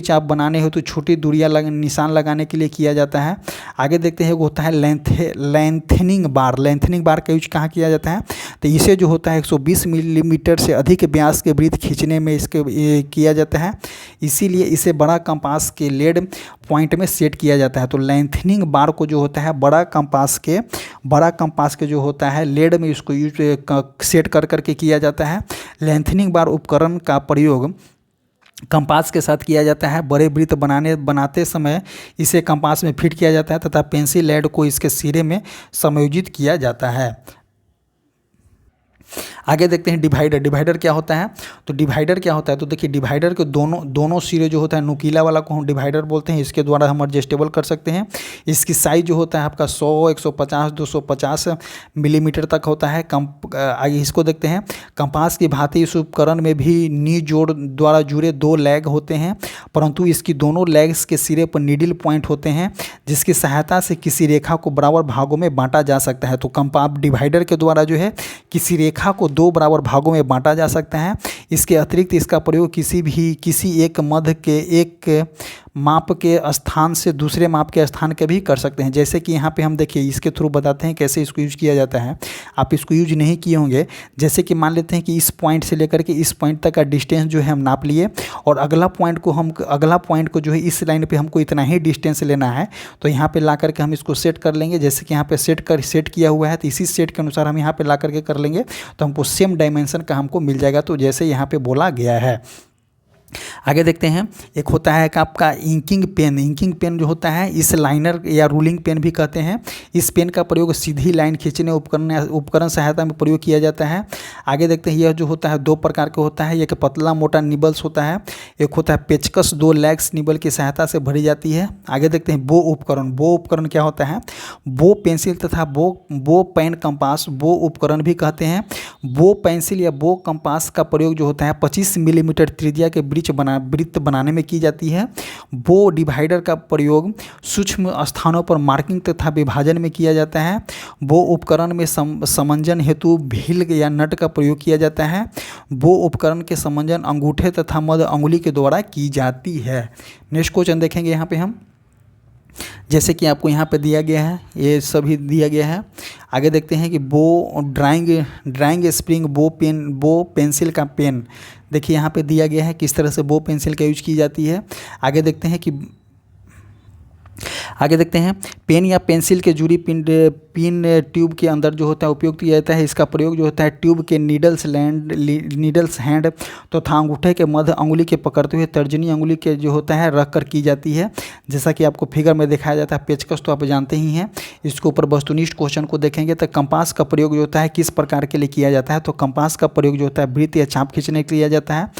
S1: चाप बनाने हो तो छोटी दूरियां निशान लगाने के लिए किया जाता है। आगे देखते हैं वो होता है लेंथनिंग बार का यूज कहाँ किया जाता है, तो इसे जो होता है 120 मिलीमीटर से अधिक व्यास के वृत्त खींचने में इसके किया जाता है। इसीलिए इसे बड़ा कंपास के लेड पॉइंट में सेट किया जाता है। तो लेंथनिंग बार को जो होता है बड़ा कंपास के जो होता है लेड में इसको यूज सेट कर करके किया जाता है। लेंथनिंग बार उपकरण का प्रयोग कंपास के साथ किया जाता है। बड़े वृत्त बनाते समय इसे कंपास में फिट किया जाता है तथा पेंसिल लेड को इसके सिरे में समायोजित किया जाता है। आगे देखते हैं डिवाइडर क्या होता है। तो देखिए डिवाइडर के दोनों सिरे जो होता है नुकीला वाला को हम डिवाइडर बोलते हैं। इसके द्वारा हम एडजस्टेबल कर सकते हैं। इसकी साइज जो होता है आपका 100, 150, 250 मिलीमीटर तक होता है। आगे इसको देखते हैं। कंपास की भांति इस उपकरण में भी नी जोड़ द्वारा जुड़े 2 लेग होते हैं, परंतु इसकी दोनों लेग्स के सिरे पर नीडल पॉइंट होते हैं जिसकी सहायता से किसी रेखा को बराबर भागों में बांटा जा सकता है। तो डिवाइडर के द्वारा जो है किसी रेखा को 2 बराबर भागों में बांटा जा सकता है। इसके अतिरिक्त इसका प्रयोग किसी एक मध्य के एक माप के स्थान से दूसरे माप के स्थान के भी कर सकते हैं। जैसे कि यहाँ पे हम देखिए इसके थ्रू बताते हैं कैसे इसको यूज किया जाता है। आप इसको यूज नहीं किए होंगे। जैसे कि मान लेते हैं कि इस पॉइंट से लेकर के इस पॉइंट तक का डिस्टेंस जो है हम नाप लिए और अगला पॉइंट को जो है इस लाइन पे हमको इतना ही डिस्टेंस लेना है। तो यहाँ पे ला करके हम इसको सेट कर लेंगे। जैसे कि यहाँ पे सेट किया हुआ है तो इसी सेट के अनुसार हम यहाँ पे ला करके कर लेंगे तो हमको सेम डायमेंशन का हमको मिल जाएगा। तो जैसे यहाँ पे बोला गया है। आगे देखते हैं, एक होता है कि आपका इंकिंग पेन। इंकिंग पेन जो होता है, इस लाइनर या रूलिंग पेन भी कहते हैं। इस पेन का प्रयोग सीधी लाइन खींचने उपकरण सहायता में प्रयोग किया जाता है। आगे देखते हैं, यह जो होता है दो प्रकार का होता है। एक पतला मोटा निबल्स होता है, एक होता है पेचकस, दो लैग्स निबल की सहायता से भरी जाती है। आगे देखते हैं बो उपकरण। बो उपकरण क्या होता है? बो पेंसिल तथा बो पेन कंपास बो उपकरण भी कहते हैं। बो पेंसिल या बो कंपास का प्रयोग जो होता है 25 मिलीमीटर त्रिज्या के वृत्त बनाने में की जाती है। बो डिवाइडर का प्रयोग सूक्ष्म स्थानों पर मार्किंग तथा विभाजन में किया जाता है। बो उपकरण में समंजन हेतु भील या नट का प्रयोग किया जाता है। बो उपकरण के समंजन अंगूठे तथा मध्य अंगुली के द्वारा की जाती है। नेक्स्ट क्वेश्चन देखेंगे यहाँ पे हम, जैसे कि आपको यहाँ पे दिया गया है, ये सभी दिया गया है। आगे देखते हैं कि बो ड्राइंग स्प्रिंग बो पेंसिल का पेन। देखिए यहाँ पे दिया गया है किस तरह से बो पेंसिल का यूज की जाती है। आगे देखते हैं पेन या पेंसिल के जुड़ी पिन ट्यूब के अंदर जो होता है उपयोग किया जाता है। इसका प्रयोग जो होता है ट्यूब के नीडल्स हैंड तथा अंगूठे के मध्य अंगुली के पकड़ते हुए तर्जनी अंगुली के जो होता है रख कर की जाती है। जैसा कि आपको फिगर में दिखाया जाता है, पेचकस तो आप जानते ही हैं। इसके ऊपर वस्तुनिष्ठ क्वेश्चन को देखेंगे तो कंपास का प्रयोग जो होता है किस प्रकार के लिए किया जाता है? तो कंपास का प्रयोग जो होता है वृत्त या चाप खींचने के लिए किया जाता है।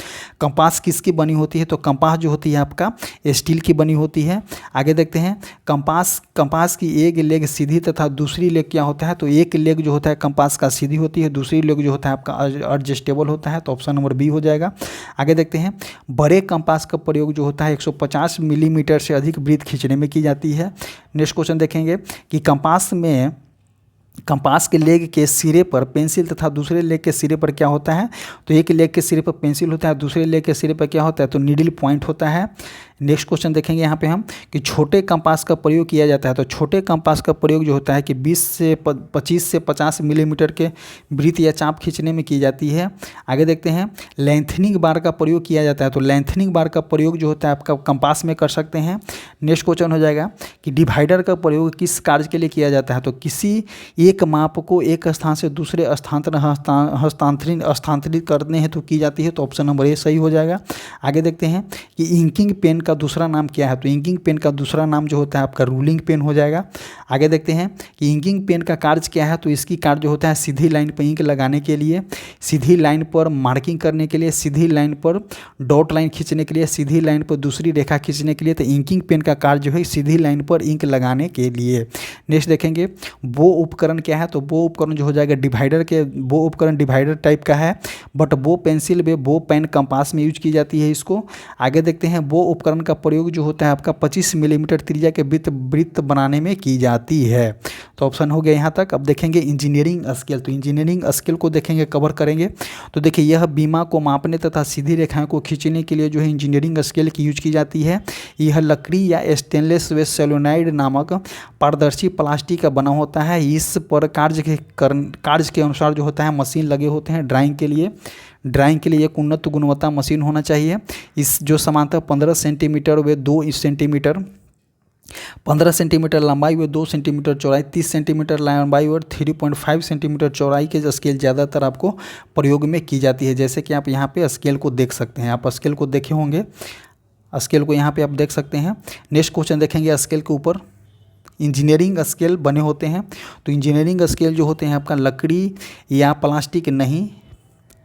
S1: कंपास किसकी बनी होती है? तो कंपास जो होती है आपका स्टील की बनी होती है। आगे देखते हैं, कंपास की एक लेग सीधी तथा दूसरी लेग क्या होता है? तो एक लेग जो होता है कंपास का सीधी होती है, दूसरी लेग जो होता है आपका एडजस्टेबल होता है। तो ऑप्शन नंबर बी हो जाएगा। आगे देखते हैं, बड़े कंपास का प्रयोग जो होता है 150 मिलीमीटर से अधिक वृत्त खींचने में की जाती है। नेक्स्ट क्वेश्चन देखेंगे कि कंपास के लेग के सिरे पर पेंसिल तथा दूसरे लेग के सिरे पर क्या होता है? तो एक लेग के सिरे पर पेंसिल होता है, दूसरे लेग के सिरे पर क्या होता है? तो नीडल पॉइंट होता है। नेक्स्ट क्वेश्चन देखेंगे यहाँ पे हम कि छोटे कंपास का प्रयोग किया जाता है। तो छोटे कंपास का प्रयोग जो होता है कि 25 से 50 मिलीमीटर के वृत्त या चाप खींचने में की जाती है। आगे देखते हैं, लेंथनिंग बार का प्रयोग किया जाता है। तो लेंथनिंग बार का प्रयोग जो होता है आपका कंपास में कर सकते हैं। नेक्स्ट क्वेश्चन हो जाएगा कि डिवाइडर का प्रयोग किस कार्य के लिए किया जाता है? तो किसी एक माप को एक स्थान से दूसरे हस्तांतरित करने हेतु की जाती है। तो ऑप्शन नंबर ए सही हो जाएगा। आगे देखते हैं कि इंकिंग पेन का दूसरा नाम क्या है? तो इंकिंग पेन का दूसरा नाम जो होता है आपका रूलिंग पेन हो जाएगा। आगे देखते हैं कि इंकिंग पेन का कार्य क्या है? तो इसकी कार्य जो होता है सीधी लाइन पर इंक लगाने के लिए, सीधी लाइन पर मार्किंग करने के लिए, सीधी लाइन पर डॉट लाइन खींचने के लिए, सीधी लाइन पर दूसरी रेखा खींचने के लिए। तो इंकिंग पेन का कार्य जो है सीधी लाइन पर इंक लगाने के लिए। नेक्स्ट देखेंगे, बो उपकरण क्या है? तो बो उपकरण जो हो जाएगा बो उपकरण डिवाइडर टाइप का है, बट बो पेंसिल में बो पेन कंपास में यूज की जाती है इसको। आगे देखते हैं, बो उपकरण का प्रयोग जो होता है आपका 25 मिलीमीटर त्रिज्या के वृत्त बनाने में की जाती है। तो ऑप्शन हो गया यहाँ तक। अब देखेंगे इंजीनियरिंग स्केल। तो इंजीनियरिंग स्केल को देखेंगे, कवर करेंगे। तो देखिए, यह बीमा को मापने तथा सीधी रेखाओं को खींचने के लिए जो है इंजीनियरिंग स्केल की यूज की जाती है। यह लकड़ी या स्टेनलेस व सेलोनाइड नामक पारदर्शी प्लास्टिक का बना होता है। इस पर कार्य के अनुसार जो होता है मशीन लगे होते हैं। ड्राइंग के लिए एक उन्नत गुणवत्ता मशीन होना चाहिए। इस जो समांतर 15 सेंटीमीटर व 2 सेंटीमीटर 15 सेंटीमीटर लंबाई व 2 सेंटीमीटर चौड़ाई, 30 सेंटीमीटर लंबाई और 3.5 सेंटीमीटर चौड़ाई के स्केल ज़्यादातर आपको प्रयोग में की जाती है। जैसे कि आप यहाँ पे स्केल को देख सकते हैं, आप स्केल को देखे होंगे, स्केल को यहाँ पे आप देख सकते हैं। नेक्स्ट क्वेश्चन देखेंगे, स्केल के ऊपर इंजीनियरिंग स्केल बने होते हैं। तो इंजीनियरिंग स्केल जो होते हैं आपका लकड़ी या प्लास्टिक नहीं,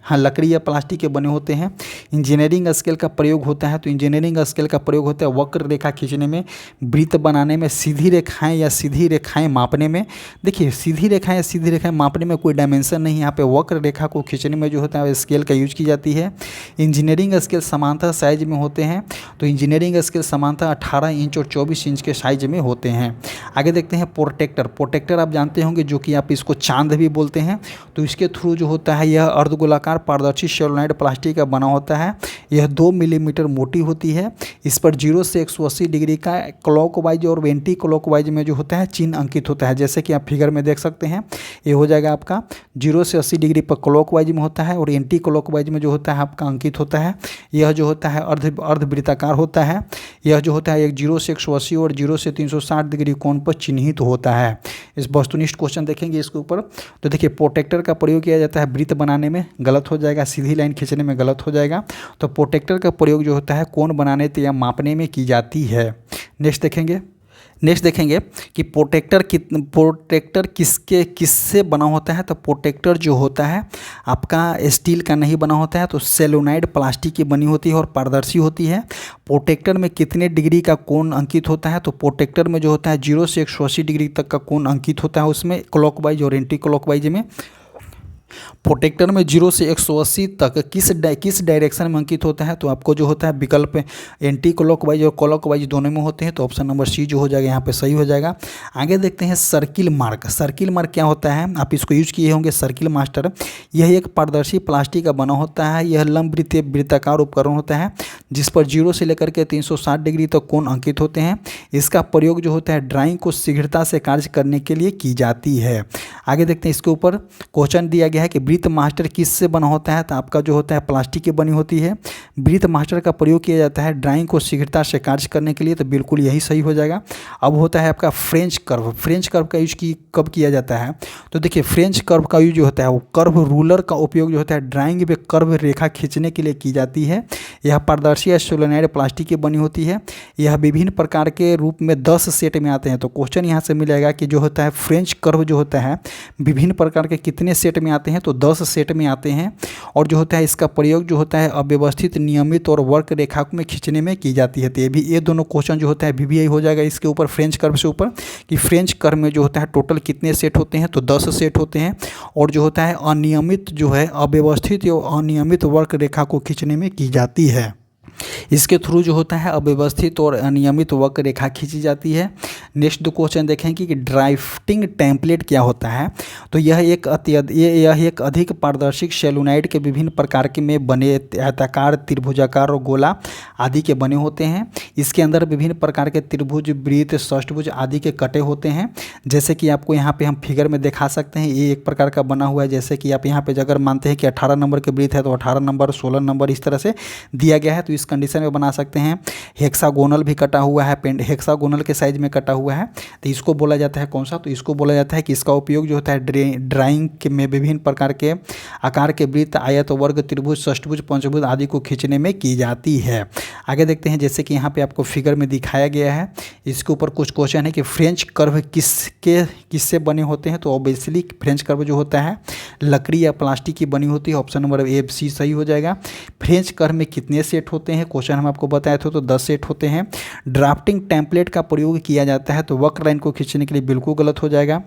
S1: हाँ, लकड़ी या प्लास्टिक के बने होते हैं। इंजीनियरिंग स्केल का प्रयोग होता है, तो इंजीनियरिंग स्केल का प्रयोग होता है वक्र रेखा खींचने में, वृत्त बनाने में, सीधी रेखाएं मापने में। देखिए, सीधी रेखाएं मापने में कोई डायमेंशन नहीं, यहाँ पे वक्र रेखा को खींचने में जो होता है स्केल का यूज की जाती है। इंजीनियरिंग स्केल समांतर साइज में होते हैं। तो इंजीनियरिंग स्केल समांतर 18 इंच और 24 इंच के साइज में होते हैं। आगे देखते हैं प्रोटेक्टर आप जानते होंगे, जो कि आप इसको चांद भी बोलते हैं। तो इसके थ्रू जो होता है यह अर्धगोलाकार पारदर्शी सोलेनाइड प्लास्टिक का बना होता है। यह 2 मिलीमीटर मोटी होती है। इस पर 0 से 180 डिग्री का क्लॉकवाइज और एंटी क्लॉकवाइज में जो होता है चिन्ह अंकित होता है, जैसे कि आप फिगर में देख सकते हैं। ये हो जाएगा आपका 0 से 80 डिग्री पर क्लॉकवाइज में होता है और एंटी क्लॉकवाइज में जो होता है आपका अंकित होता है। यह जो होता है अर्धवृत्ताकार होता है। यह जो होता है 0 से 180 और 0 से 360 डिग्री कोण पर चिन्हित होता है। इस वस्तुनिष्ठ क्वेश्चन देखेंगे इसके ऊपर। तो देखिए प्रोटेक्टर का प्रयोग किया जाता है वृत्त बनाने में, गलत हो जाएगा। सीधी लाइन खींचने में गलत हो जाएगा। तो प्रोटेक्टर का प्रयोग जो होता है कोण बनाने या मापने में की जाती है। नेक्स्ट देखेंगे कि प्रोटेक्टर किससे बना होता है। तो प्रोटेक्टर जो होता है आपका स्टील का नहीं बना होता है, तो सेलुलोइड प्लास्टिक की बनी होती है और पारदर्शी होती है। प्रोटेक्टर में कितने डिग्री का कोण अंकित होता है। तो प्रोटेक्टर में जो होता है 0 से 180 डिग्री तक का कोण अंकित होता है उसमें, क्लॉकवाइज और एंटी क्लॉकवाइज में। प्रोटेक्टर में 0 से 180 तक किस डायरेक्शन में अंकित होता है। तो आपको जो होता है विकल्प एंटी क्लॉकवाइज और क्लॉकवाइज दोनों में होते हैं। तो ऑप्शन नंबर सी जो हो जाएगा यहाँ पे सही हो जाएगा। आगे देखते हैं सर्किल मार्क। सर्किल मार्क क्या होता है, आप इसको यूज किए होंगे सर्किल मास्टर। यह एक पारदर्शी प्लास्टिक का बना होता है। यह लंबवृत्तीय वृत्ताकार उपकरण होता है जिस पर 0 से लेकर के 360 डिग्री तक कोण अंकित होते हैं। इसका प्रयोग जो होता है ड्राइंग को शीघ्रता से कार्य करने के लिए की जाती है। आगे देखते हैं इसके ऊपर क्वेश्चन दिया गया है कि वृत्त मास्टर किससे बना होता है। तो आपका जो होता है प्लास्टिक की बनी होती है। वृत्त मास्टर का प्रयोग किया जाता है ड्राइंग को शीघ्रता से कार्य करने के लिए। तो बिल्कुल यही सही हो जाएगा। अब होता है आपका फ्रेंच कर्व। फ्रेंच कर्व का यूज कब किया जाता है। तो देखिए फ्रेंच कर्व का यूज जो होता है वो कर्व रूलर का उपयोग जो होता है ड्राइंग पे कर्व रेखा खींचने के लिए की जाती है। यह पारदर्शी या सोलेनाइड प्लास्टिक की बनी होती है। यह विभिन्न प्रकार के रूप में 10 सेट में आते हैं। तो क्वेश्चन यहाँ से मिलेगा कि जो होता है फ्रेंच कर्व जो होता है विभिन्न प्रकार के कितने सेट में आते हैं। तो 10 सेट में आते हैं। और जो होता है इसका प्रयोग जो होता है अव्यवस्थित, नियमित और वक्र रेखा में खींचने में की जाती है। तो ये दोनों क्वेश्चन जो होता है VBI हो जाएगा इसके ऊपर, फ्रेंच कर्व से ऊपर, कि फ्रेंच कर्व में जो होता है टोटल कितने सेट होते हैं। तो 10 सेट होते हैं। और जो होता है अनियमित जो है अव्यवस्थित या अनियमित वक्र रेखा को खींचने में की जाती है। इसके थ्रू जो होता है अव्यवस्थित और अनियमित वक्र रेखा खींची जाती है। नेक्स्ट दो क्वेश्चन देखेंगे कि ड्राफ्टिंग टेम्पलेट क्या होता है। तो यह एक अधिक पारदर्शी सेलुलोइड के विभिन्न प्रकार के में बने आयताकार, त्रिभुजाकार और गोला आदि के बने होते हैं। इसके अंदर विभिन्न प्रकार के त्रिभुज, वृत्त, षष्ठभुज आदि के कटे होते हैं। जैसे कि आपको यहाँ पे हम फिगर में दिखा सकते हैं। ये एक प्रकार का बना हुआ है। जैसे कि आप यहाँ पे अगर मानते हैं कि 18 नंबर के वृत्त है तो 18 नंबर, 16 नंबर इस तरह से दिया गया है। तो इस कंडीशन में बना सकते हैं। हेक्सागोनल भी कटा हुआ है, हेक्सागोनल के साइज में कटा हुआ है। तो इसको बोला जाता है कौन सा। तो इसको बोला जाता है कि इसका उपयोग जो होता है ड्राइंग में विभिन्न प्रकार के आकार के वृत्त, आयत, वर्ग, त्रिभुज, षष्ठभुज, पंचभुज आदि को खींचने में की जाती है। आगे देखते हैं जैसे कि यहाँ पे आपको फिगर में दिखाया गया है। इसके ऊपर कुछ क्वेश्चन है कि फ्रेंच कर्व किससे बने होते हैं। तो ऑब्वियसली फ्रेंच कर्व जो होता है लकड़ी या प्लास्टिक की बनी होती है। ऑप्शन नंबर ए, सी सही हो जाएगा। फ्रेंच कर्व में कितने सेट होते हैं, क्वेश्चन हम आपको बताए थे। तो 10 सेट होते हैं। ड्राफ्टिंग टेम्पलेट का प्रयोग किया जाता है। तो वक्र लाइन को खींचने के लिए बिल्कुल गलत हो जाएगा।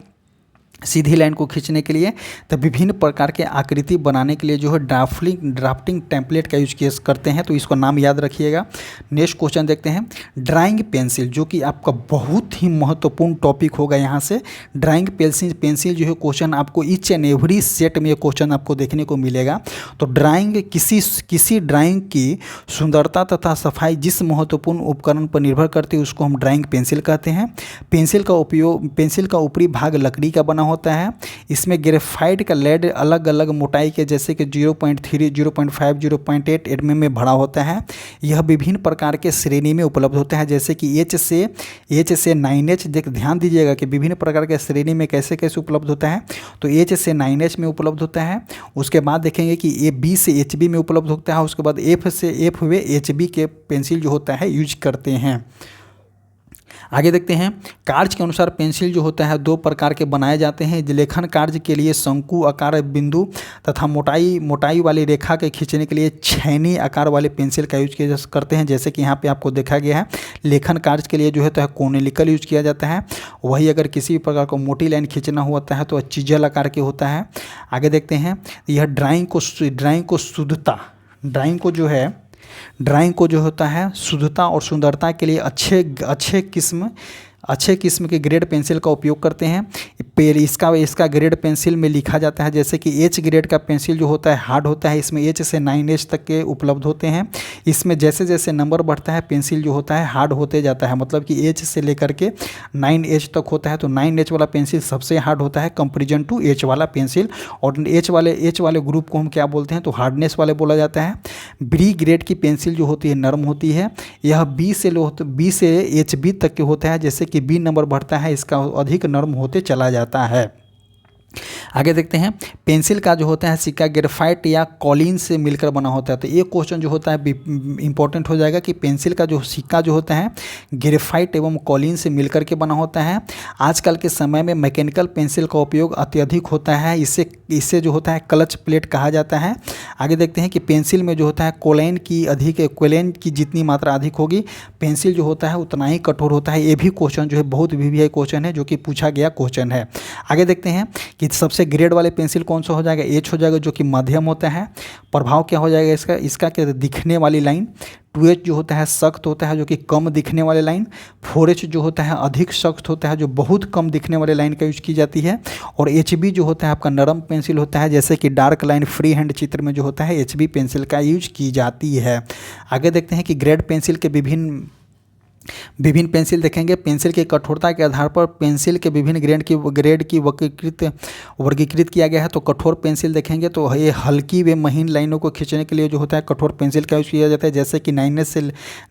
S1: सीधी लाइन को खींचने के लिए, तो विभिन्न प्रकार के आकृति बनाने के लिए जो है ड्राफ्टिंग टेम्पलेट का यूज करते हैं। तो इसको नाम याद रखिएगा। नेक्स्ट क्वेश्चन देखते हैं ड्राइंग पेंसिल, जो कि आपका बहुत ही महत्वपूर्ण टॉपिक होगा। यहाँ से ड्राइंग पेंसिल जो है क्वेश्चन आपको ईच एंड एवरी सेट में क्वेश्चन आपको देखने को मिलेगा। तो ड्राइंग किसी ड्राइंग की सुंदरता तथा सफाई जिस महत्वपूर्ण उपकरण पर निर्भर करती है उसको हम ड्राइंग पेंसिल कहते हैं। पेंसिल का ऊपरी भाग लकड़ी का बना होता है। इसमें ग्रेफाइट का लेड अलग अलग मोटाई के जैसे कि 0.3, 0.5, 0.8 mm में भरा होता है। यह विभिन्न प्रकार के श्रेणी में उपलब्ध होता है। जैसे कि H से 9H, ध्यान दीजिएगा कि विभिन्न प्रकार के श्रेणी में कैसे कैसे उपलब्ध होता है। तो H से 9H में उपलब्ध होता है। उसके बाद देखेंगे कि B से HB में उपलब्ध होता है। उसके बाद F से F वे HB के पेंसिल जो होता है यूज करते हैं। आगे देखते हैं कार्य के अनुसार पेंसिल जो होता है 2 प्रकार के बनाए जाते हैं। लेखन कार्य के लिए शंकु आकार बिंदु तथा मोटाई वाली रेखा के खींचने के लिए छेनी आकार वाले पेंसिल का यूज करते हैं। जैसे कि यहाँ पे आपको देखा गया है। लेखन कार्य के लिए जो है तो कोनिकल यूज किया जाता है। वही अगर किसी भी प्रकार को मोटी लाइन खींचना होता है तो चिजल आकार के होता है। आगे देखते हैं यह ड्राइंग को जो होता है शुद्धता और सुंदरता के लिए अच्छे अच्छे किस्म के ग्रेड पेंसिल का उपयोग करते हैं। इसका ग्रेड पेंसिल में लिखा जाता है, जैसे कि एच ग्रेड का पेंसिल जो होता है हार्ड होता है, इसमें एच से 9H तक के उपलब्ध होते हैं। इसमें जैसे जैसे नंबर बढ़ता है पेंसिल जो होता है हार्ड होते जाता है, मतलब कि एच से लेकर के 9H तक होता है। तो 9H वाला पेंसिल सबसे हार्ड होता है कंपेरिजन टू एच वाला पेंसिल। और एच वाले ग्रुप को हम क्या बोलते हैं, तो हार्डनेस वाले बोला जाता है। बी ग्रेड की पेंसिल जो होती है नरम होती है। यह बी से HB तक के होता है, जैसे कि बी नंबर बढ़ता है इसका अधिक नरम होते चला जाता है। आगे देखते हैं, पेंसिल का जो होता है सिक्का ग्रेफाइट या कॉलिन से मिलकर बना होता है। तो ये क्वेश्चन जो होता है इंपॉर्टेंट हो जाएगा कि पेंसिल का जो सिक्का जो होता है ग्रेफाइट एवं कॉलिन से मिलकर के बना होता है। आजकल के समय में मैकेनिकल पेंसिल का उपयोग अत्यधिक होता है, इससे जो होता है क्लच प्लेट कहा जाता है। आगे देखते हैं कि पेंसिल में जो होता है कोलेन की जितनी मात्रा अधिक होगी पेंसिल जो होता है उतना ही कठोर होता है। ये भी क्वेश्चन जो है बहुत VVI क्वेश्चन है, जो कि पूछा गया क्वेश्चन है। आगे देखते हैं कि सबसे ग्रेड वाले पेंसिल कौन सा हो जाएगा, एच हो जाएगा, जो कि मध्यम होता है। प्रभाव क्या हो जाएगा इसका क्या, दिखने वाली लाइन। 2H जो होता है सख्त होता है, जो कि कम दिखने वाले लाइन। 4H जो होता है अधिक सख्त होता है, जो बहुत कम दिखने वाले लाइन का यूज की जाती है। और HB जो होता है आपका नरम पेंसिल होता है, जैसे कि डार्क लाइन फ्री हैंड चित्र में जो होता है HB पेंसिल का यूज की जाती है। आगे देखते हैं कि ग्रेड पेंसिल के विभिन्न पेंसिल देखेंगे। पेंसिल की कठोरता के आधार पर पेंसिल के विभिन्न ग्रेड की वर्गीकृत किया गया है। तो कठोर पेंसिल देखेंगे तो ये हल्की व महीन लाइनों को खींचने के लिए जो होता है कठोर पेंसिल का यूज किया जाता है, जैसे कि 9H से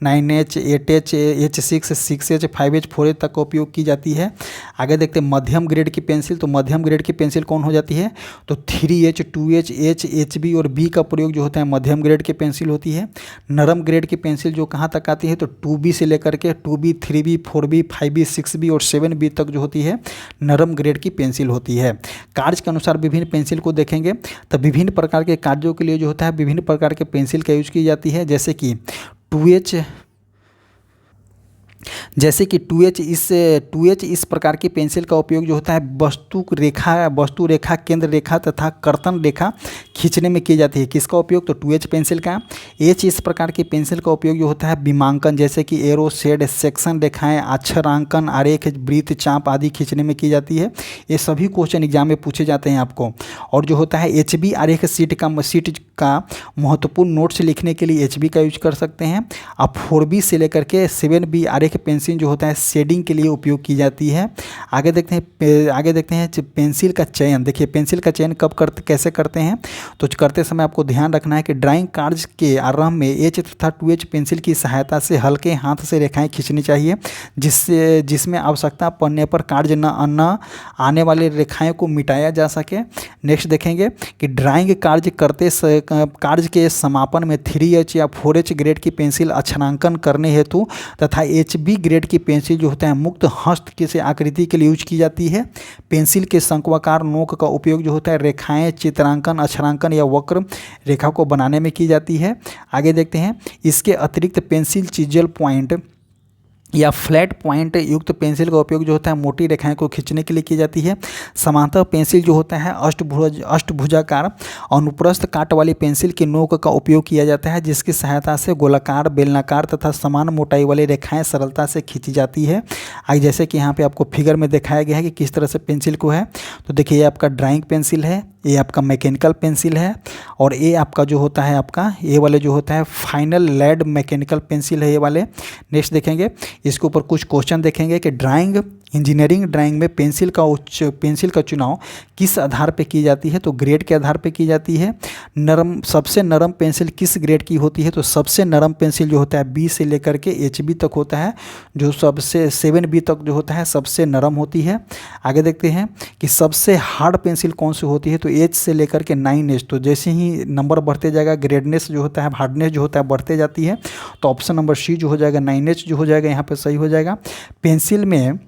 S1: 9H 8H H6 6H 5H 4H तक का उपयोग की जाती है। आगे देखते हैं मध्यम ग्रेड की पेंसिल। तो मध्यम ग्रेड की पेंसिल कौन हो जाती है, तो 3H 2H H HB और B का प्रयोग जो होता है मध्यम ग्रेड की पेंसिल होती है। नरम ग्रेड की पेंसिल जो कहाँ तक आती है, तो 2B से लेकर के 2B 3B 4B 5B 6B और 7B तक जो होती है नरम ग्रेड की पेंसिल होती है। कार्य के अनुसार विभिन्न पेंसिल को देखेंगे तो विभिन्न प्रकार के कार्यों के लिए जो होता है विभिन्न प्रकार के पेंसिल का यूज की जाती है, जैसे कि 2H इस प्रकार की पेंसिल का उपयोग जो होता है वस्तु रेखा केंद्र रेखा तथा कर्तन रेखा खींचने में की जाती है। किसका उपयोग, तो 2H पेंसिल का। H इस प्रकार की पेंसिल का उपयोग जो होता है विमांकन, जैसे कि एरो शेड सेक्शन रेखाएं अक्षरांकन आरेख वृत्त चाप आदि खींचने में की जाती है। ये सभी क्वेश्चन एग्जाम में पूछे जाते हैं आपको। और जो होता है HB आरेख सीट का महत्वपूर्ण नोट्स लिखने के लिए HB का यूज कर सकते हैं। अब 4B से लेकर के 7B आरेख पेंसिल जो होता है शेडिंग के लिए उपयोग की जाती है। आगे देखते हैं पेंसिल का चयन। देखिए पेंसिल का चयन कैसे करते हैं, तो करते समय आपको ध्यान रखना है कि ड्राइंग कार्य के आरंभ में H तथा 2H पेंसिल की सहायता से हल्के हाथ से रेखाएं खींचनी चाहिए, जिसमें आवश्यकता पड़ने पर कार्य न आने वाली रेखाएं को मिटाया जा सके। नेक्स्ट देखेंगे कि ड्राइंग कार्य के समापन में 3H या 4H ग्रेड की पेंसिल अक्षरांकन करने हेतु तथा HB ग्रेड की पेंसिल जो होता है मुक्त हस्त से आकृति के लिए यूज की जाती है। पेंसिल के शंक्वाकार नोक का उपयोग जो होता है रेखाएं चित्रांकन अक्षरांकन या वक्र रेखा को बनाने में की जाती है। आगे देखते हैं, इसके अतिरिक्त पेंसिल चिजल पॉइंट या फ्लैट पॉइंट युक्त पेंसिल का उपयोग जो होता है मोटी रेखाएं को खींचने के लिए की जाती है। समांतर पेंसिल जो होता है अष्टभुजाकार अनुप्रस्थ काट वाली पेंसिल की नोक का उपयोग किया जाता है, जिसकी सहायता से गोलाकार बेलनाकार तथा समान मोटाई वाली रेखाएं सरलता से खींची जाती है। आगे जैसे कि यहाँ पे आपको फिगर में दिखाया गया है कि किस तरह से पेंसिल को है। तो देखिए ये आपका ड्राइंग पेंसिल है, ये आपका मैकेनिकल पेंसिल है, और ये आपका जो होता है ये वाले जो होता है फाइनल लेड मैकेनिकल पेंसिल है ये वाले। नेक्स्ट देखेंगे, इसके ऊपर कुछ क्वेश्चन देखेंगे कि इंजीनियरिंग ड्राइंग में पेंसिल का चुनाव किस आधार पे की जाती है, तो ग्रेड के आधार पे की जाती है। सबसे नरम पेंसिल किस ग्रेड की होती है, तो सबसे नरम पेंसिल जो होता है B से लेकर के HB तक होता है, जो सबसे 7B तक जो होता है सबसे नरम होती है। आगे देखते हैं कि सबसे हार्ड पेंसिल कौन सी होती है, तो H से लेकर के 9H। तो जैसे ही नंबर बढ़ते जाएगा ग्रेडनेस जो होता है हार्डनेस जो होता है बढ़ते जाती है, तो ऑप्शन नंबर C जो हो जाएगा 9H जो हो जाएगा यहाँ पर सही हो जाएगा। पेंसिल में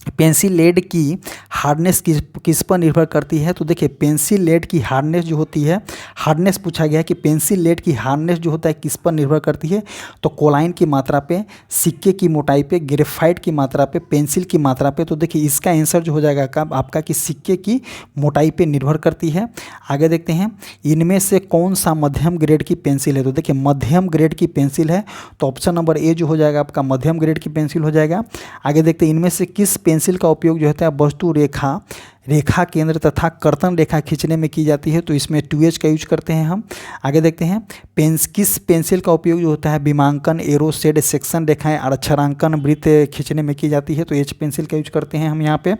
S1: पेंसिल लेड की हार्डनेस किस पर निर्भर करती है? तो देखिए पेंसिल लेड की हार्डनेस जो होती है, हार्डनेस पूछा गया है कि पेंसिल लेड की हार्डनेस जो होता है किस पर निर्भर करती है? तो कोलाइन की मात्रा पे, सिक्के की मोटाई पे, ग्रेफाइट की मात्रा पे, पेंसिल की मात्रा पे। तो देखिए इसका आंसर जो हो जाएगा आपका कि सिक्के की मोटाई पे निर्भर करती है। आगे देखते हैं, इनमें से कौन सा मध्यम ग्रेड की पेंसिल है? तो देखिए मध्यम ग्रेड की पेंसिल है तो ऑप्शन नंबर ए जो हो जाएगा आपका मध्यम ग्रेड की पेंसिल हो जाएगा। आगे देखते हैं, इनमें से किस पेंसिल का उपयोग जो होता है वस्तु रेखा, रेखा केंद्र तथा कर्तन रेखा खींचने में की जाती है? तो इसमें 2H का यूज करते हैं हम। आगे देखते हैं, किस पेंसिल का उपयोग जो होता है विमांकन, एरो, शेड, सेक्शन रेखाएं, अक्षरांकन, वृत्त खींचने में की जाती है? तो H पेंसिल का यूज करते हैं हम यहाँ पे।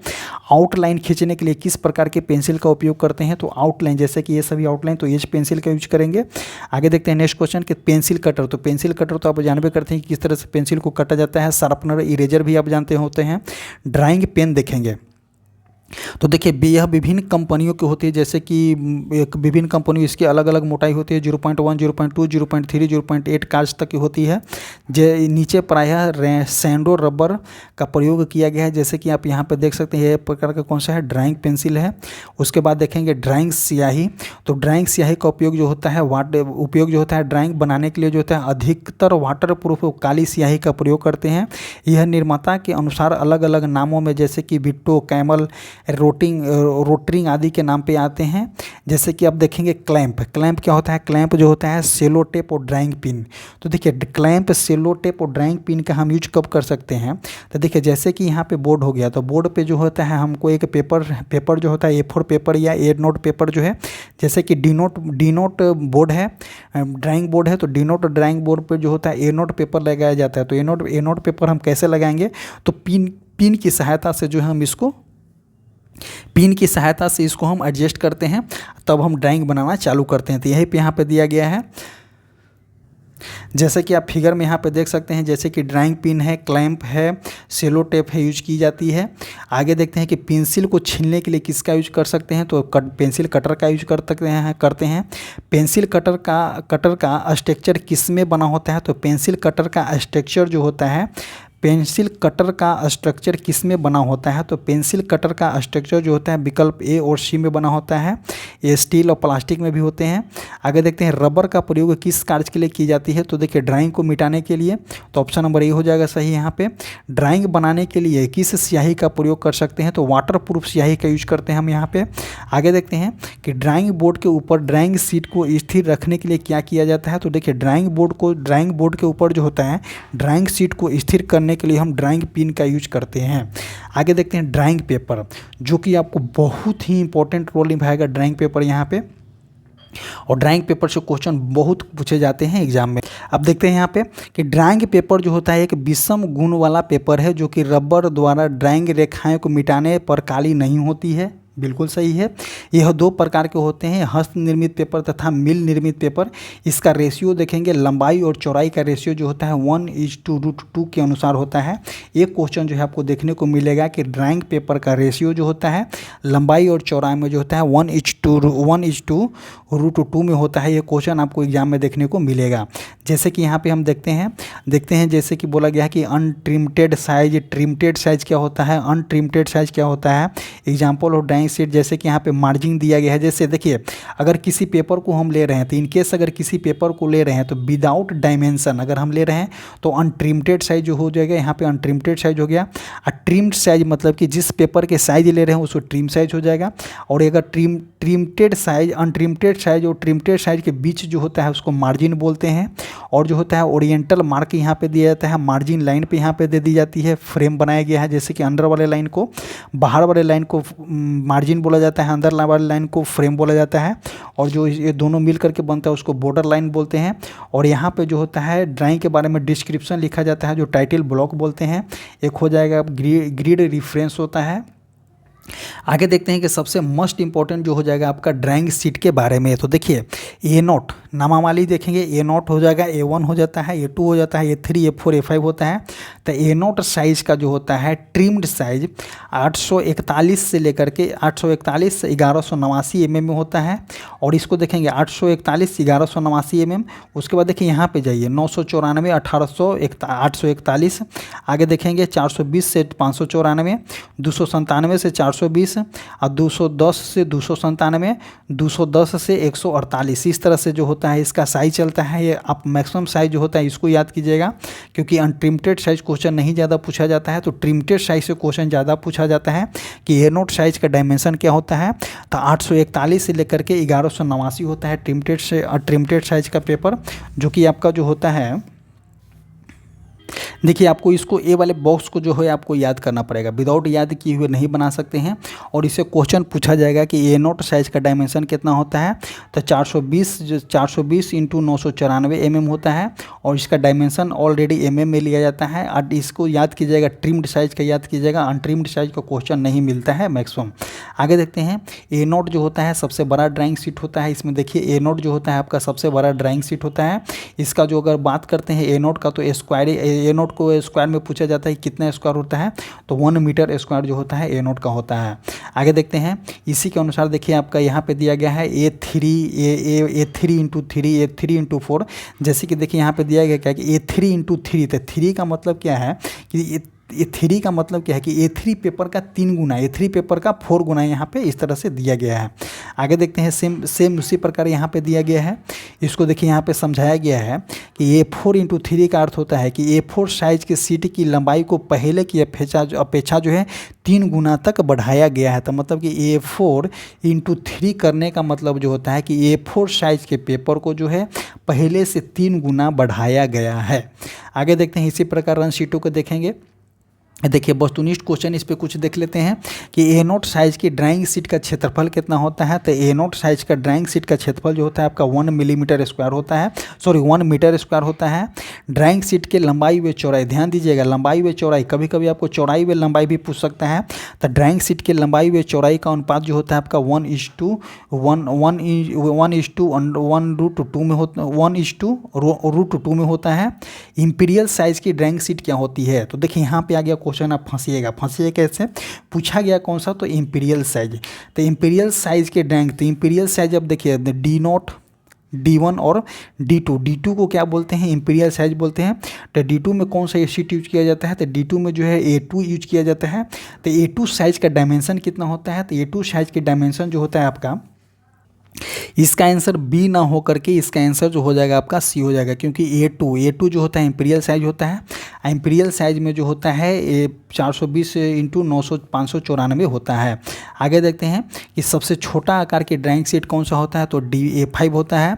S1: आउटलाइन खींचने के लिए किस प्रकार के पेंसिल का उपयोग करते हैं? तो आउटलाइन, जैसे कि ये सभी आउटलाइन, तो H पेंसिल का यूज करेंगे। आगे देखते हैं नेक्स्ट क्वेश्चन कि पेंसिल कटर। तो पेंसिल कटर तो आप जानबे करते हैं कि किस तरह से पेंसिल को काटा जाता है। शार्पनर, इरेजर भी आप जानते होते हैं। ड्राइंग पेन देखेंगे तो देखिए यह विभिन्न कंपनियों की होती है, जैसे कि एक विभिन्न कंपनी इसकी अलग अलग मोटाई होती है, 0.1, 0.2, 0.3, 0.8 काज तक की होती है। नीचे प्रायः सैंडो रबर का प्रयोग किया गया है, जैसे कि आप यहाँ पे देख सकते हैं। यह प्रकार का कौन सा है? ड्राइंग पेंसिल है। उसके बाद देखेंगे ड्राइंग स्याही। तो ड्राइंग स्याही का उपयोग जो होता है ड्राइंग बनाने के लिए जो होता है अधिकतर वाटर प्रूफ काली स्याही का प्रयोग करते हैं। यह निर्माता के अनुसार अलग अलग नामों में, जैसे कि विट्टो, कैमल, रोटरिंग आदि के नाम पे आते हैं। जैसे कि आप देखेंगे क्लैंप क्या होता है? क्लैंप जो होता है सेलो टेप और ड्राइंग पिन। तो देखिए क्लैंप, सेलो टेप और ड्राइंग पिन का हम यूज कब कर सकते हैं? तो देखिए जैसे कि यहाँ पे बोर्ड हो गया, तो बोर्ड पे जो होता है हमको एक पेपर जो होता है A4 पेपर या A नोट पेपर जो है, जैसे कि डी नोट बोर्ड है, ड्राइंग बोर्ड है, तो डी नोट ड्राइंग बोर्ड पर जो होता है A नोट पेपर लगाया जाता है। तो A नोट पेपर हम कैसे लगाएंगे? तो पिन की सहायता से जो है हम इसको हम एडजस्ट करते हैं, तब हम ड्राइंग बनाना चालू करते हैं। तो यही पे यहाँ पे दिया गया है, जैसे कि आप फिगर में यहाँ पे देख सकते हैं, जैसे कि ड्राइंग पिन है, क्लैंप है, सेलो टेप है, यूज की जाती है। आगे देखते हैं कि पेंसिल को छीलने के लिए किसका यूज कर सकते हैं? तो पेंसिल कटर का यूज करते हैं। पेंसिल कटर का स्ट्रक्चर किस में बना होता है? तो पेंसिल कटर का स्ट्रक्चर जो होता है, पेंसिल कटर का स्ट्रक्चर किस में बना होता है? तो पेंसिल कटर का स्ट्रक्चर जो होता है विकल्प ए और सी में बना होता है। ये स्टील और प्लास्टिक में भी होते हैं। आगे देखते हैं, रबर का प्रयोग किस कार्य के लिए की जाती है? तो देखिए ड्राइंग को मिटाने के लिए। तो ऑप्शन नंबर ए हो जाएगा सही यहाँ पे। ड्राइंग बनाने के लिए किस स्याही का प्रयोग कर सकते हैं? तो वाटर प्रूफ स्याही का यूज करते हैं हम यहाँ पे। आगे देखते हैं कि ड्राइंग बोर्ड के ऊपर ड्राइंग शीट को स्थिर रखने के लिए क्या किया जाता है? तो देखिए ड्राइंग बोर्ड के ऊपर जो होता है ड्राइंग शीट को स्थिर करने के लिए हम ड्राइंग पिन का यूज करते हैं। आगे देखते हैं ड्राइंग पेपर, जो कि आपको बहुत ही इंपॉर्टेंट रोल निभाएगा ड्राइंग पेपर यहाँ पे, और ड्राइंग पेपर से क्वेश्चन बहुत पूछे जाते हैं एग्जाम में। अब देखते हैं यहाँ पे कि ड्राइंग पेपर जो होता है एक विषम गुण वाला पेपर है, जो कि रबर द्वारा ड्राइंग रेखाएं को मिटाने पर काली नहीं होती है। बिल्कुल सही है। यह दो प्रकार के होते हैं, हस्त निर्मित पेपर तथा मिल निर्मित पेपर। इसका रेशियो देखेंगे, लंबाई और चौड़ाई का रेशियो जो होता है 1:√2 के अनुसार होता है। एक क्वेश्चन जो है आपको देखने को मिलेगा कि ड्राइंग पेपर का रेशियो जो होता है लंबाई और चौड़ाई में जो होता है 1:2 में होता है। ये क्वेश्चन आपको एग्जाम में देखने को मिलेगा। जैसे कि यहाँ पे हम देखते हैं जैसे कि बोला गया है कि अनट्रिम्टेड साइज, ट्रिम्टेड साइज क्या होता है, अनट्रिम्टेड साइज क्या होता है। एग्जाम्पल और ड्राइंग शीट, जैसे कि यहाँ पे मार्जिन दिया गया है। जैसे देखिए अगर किसी पेपर को हम ले रहे हैं, तो इनकेस अगर किसी पेपर को ले रहे हैं तो विदाउट डायमेंशन अगर हम ले रहे हैं तो अनट्रिम्टेड साइज जो हो जाएगा, यहाँ पे अनट्रिम्टेड साइज हो गया। ट्रिम्ड साइज मतलब कि जिस पेपर के साइज ले रहे हैं उसको ट्रिम साइज हो जाएगा। और अगर ट्रिम्टेड साइज, अनट्रिम्टेड साइज और ट्रिम्टेड साइज के बीच जो होता है उसको मार्जिन बोलते हैं। और जो होता है ओरिएंटल मार्क यहाँ पे दिया जाता है, मार्जिन लाइन पे यहाँ पे दे दी जाती है, फ्रेम बनाया गया है। जैसे कि अंदर वाले लाइन को, बाहर वाले लाइन को मार्जिन बोला जाता है, अंदर वाली लाइन को फ्रेम बोला जाता है, और जो ये दोनों मिल करके बनता है उसको बॉर्डर लाइन बोलते हैं। और यहाँ पे जो होता है ड्राइंग के बारे में डिस्क्रिप्शन लिखा जाता है, जो टाइटल ब्लॉक बोलते हैं। एक हो जाएगा ग्रिड रेफरेंस होता है। आगे देखते हैं कि सबसे मोस्ट इंपॉर्टेंट जो हो जाएगा आपका ड्राइंग शीट के बारे में। तो देखिए A0 नामावली देखेंगे, A0 हो जाएगा, A1 हो जाता है, A2 हो जाता है, A3, A4, A5 होता है। तो ए नोट साइज का जो होता है ट्रिम्ड साइज 841 से लेकर के 841 से 1189 mm में होता है। और इसको देखेंगे 841 1189 mm, उसके बाद देखिए यहाँ पे जाइए 994 841, आगे देखेंगे 420 से 594, 297 से 420 और 210 से 297, 210 से 148। इस तरह से जो होता है इसका साइज चलता है। ये आप मैक्सिमम साइज जो होता है इसको याद कीजिएगा, क्योंकि अनट्रिम्टेड साइज क्वेश्चन नहीं ज़्यादा पूछा जाता है, तो ट्रिम्टेड साइज से क्वेश्चन ज़्यादा पूछा जाता है कि ए नोट साइज का डायमेंशन क्या होता है। तो 841 से लेकर के 1189 होता है ट्रिम्टेड साइज का पेपर, जो कि आपका जो होता है, देखिए आपको इसको ए वाले बॉक्स को जो है आपको याद करना पड़ेगा, विदाउट याद किए हुए नहीं बना सकते हैं। और इससे क्वेश्चन पूछा जाएगा कि ए नोट साइज का डायमेंशन कितना होता है, तो 420 इंटू 994 mm होता है, और इसका डायमेंशन ऑलरेडी mm में लिया जाता है। और इसको याद कीजिएगा, ट्रिम्ड साइज का याद कीजिएगा, अनट्रिम्ड साइज का क्वेश्चन नहीं मिलता है मैक्सिमम। आगे देखते हैं, ए नोट जो होता है सबसे बड़ा ड्राइंग शीट होता है। इसमें देखिए ए नोट जो होता है आपका सबसे बड़ा ड्राइंग शीट होता है। इसका जो अगर बात करते हैं ए नोट का, तो ए नोट को स्क्वायर में पूछा जाता है कितना स्क्वायर होता है, तो 1 मीटर स्क्वायर जो होता है ए नोट का होता है। आगे देखते हैं, इसी के अनुसार देखिए आपका यहाँ पे दिया गया है A3 इंटू 3 A3 इंटू 4। जैसे कि देखिए यहाँ पे दिया गया क्या कि A3 इंटू 3, तो 3 का मतलब क्या है कि A3 का मतलब क्या है कि A3 पेपर का 3 गुना, A3 पेपर का 4 गुना यहाँ पे इस तरह से दिया गया है। आगे देखते हैं, सेम उसी प्रकार यहाँ पे दिया गया है। इसको देखिए यहाँ पे समझाया गया है कि A4 इंटू 3 का अर्थ होता है कि A4 साइज के सीट की लंबाई को पहले की अपेक्षा जो है 3 गुना तक बढ़ाया गया है। तो मतलब कि A4 इंटू 3 करने का मतलब जो होता है कि A4 साइज के पेपर को जो है पहले से 3 गुना बढ़ाया गया है। आगे देखते हैं, इसी प्रकार रन शीटों को देखेंगे। देखिए वस्तुनिष्ठ क्वेश्चन इस पे कुछ देख लेते हैं कि ए नोट साइज की ड्राइंग शीट का क्षेत्रफल कितना होता है। तो ए नोट साइज का ड्राइंग शीट का क्षेत्रफल जो होता है आपका 1 मिलीमीटर स्क्वायर होता है, 1 मीटर स्क्वायर होता है। ड्राइंग शीट के लंबाई व चौड़ाई, ध्यान दीजिएगा, लंबाई व चौड़ाई, कभी कभी आपको चौड़ाई व लंबाई भी पूछ सकता है। तो ड्राइंग शीट के लंबाई व चौड़ाई का अनुपात जो होता है आपका 1:1/√2 में होता है। इंपीरियल साइज की ड्राइंग शीट क्या होती है, तो देखिए यहाँ पे आ गया क्वेश्चन, आप फंसिए कैसे, पूछा गया कौन सा, तो इंपीरियल साइज। तो इंपीरियल साइज के ड्राइंग, तो इंपीरियल साइज अब देखिए D0, D1 और D2 को क्या बोलते हैं, इंपीरियल साइज बोलते हैं। तो D2 में कौन सा शीट यूज किया जाता है, तो D2 में जो है A2 यूज किया जाता है। तो A2 साइज का डायमेंशन कितना होता है, तो A2 साइज के डायमेंशन जो होता है आपका, इसका आंसर बी ना हो करके इसका आंसर जो हो जाएगा आपका सी हो जाएगा, क्योंकि A2 जो होता है इंपीरियल साइज होता है। इंपीरियल साइज में जो होता है 420 इंटू 594 होता है। आगे देखते हैं कि सबसे छोटा आकार की ड्राइंग शीट कौन सा होता है, तो A5 होता है।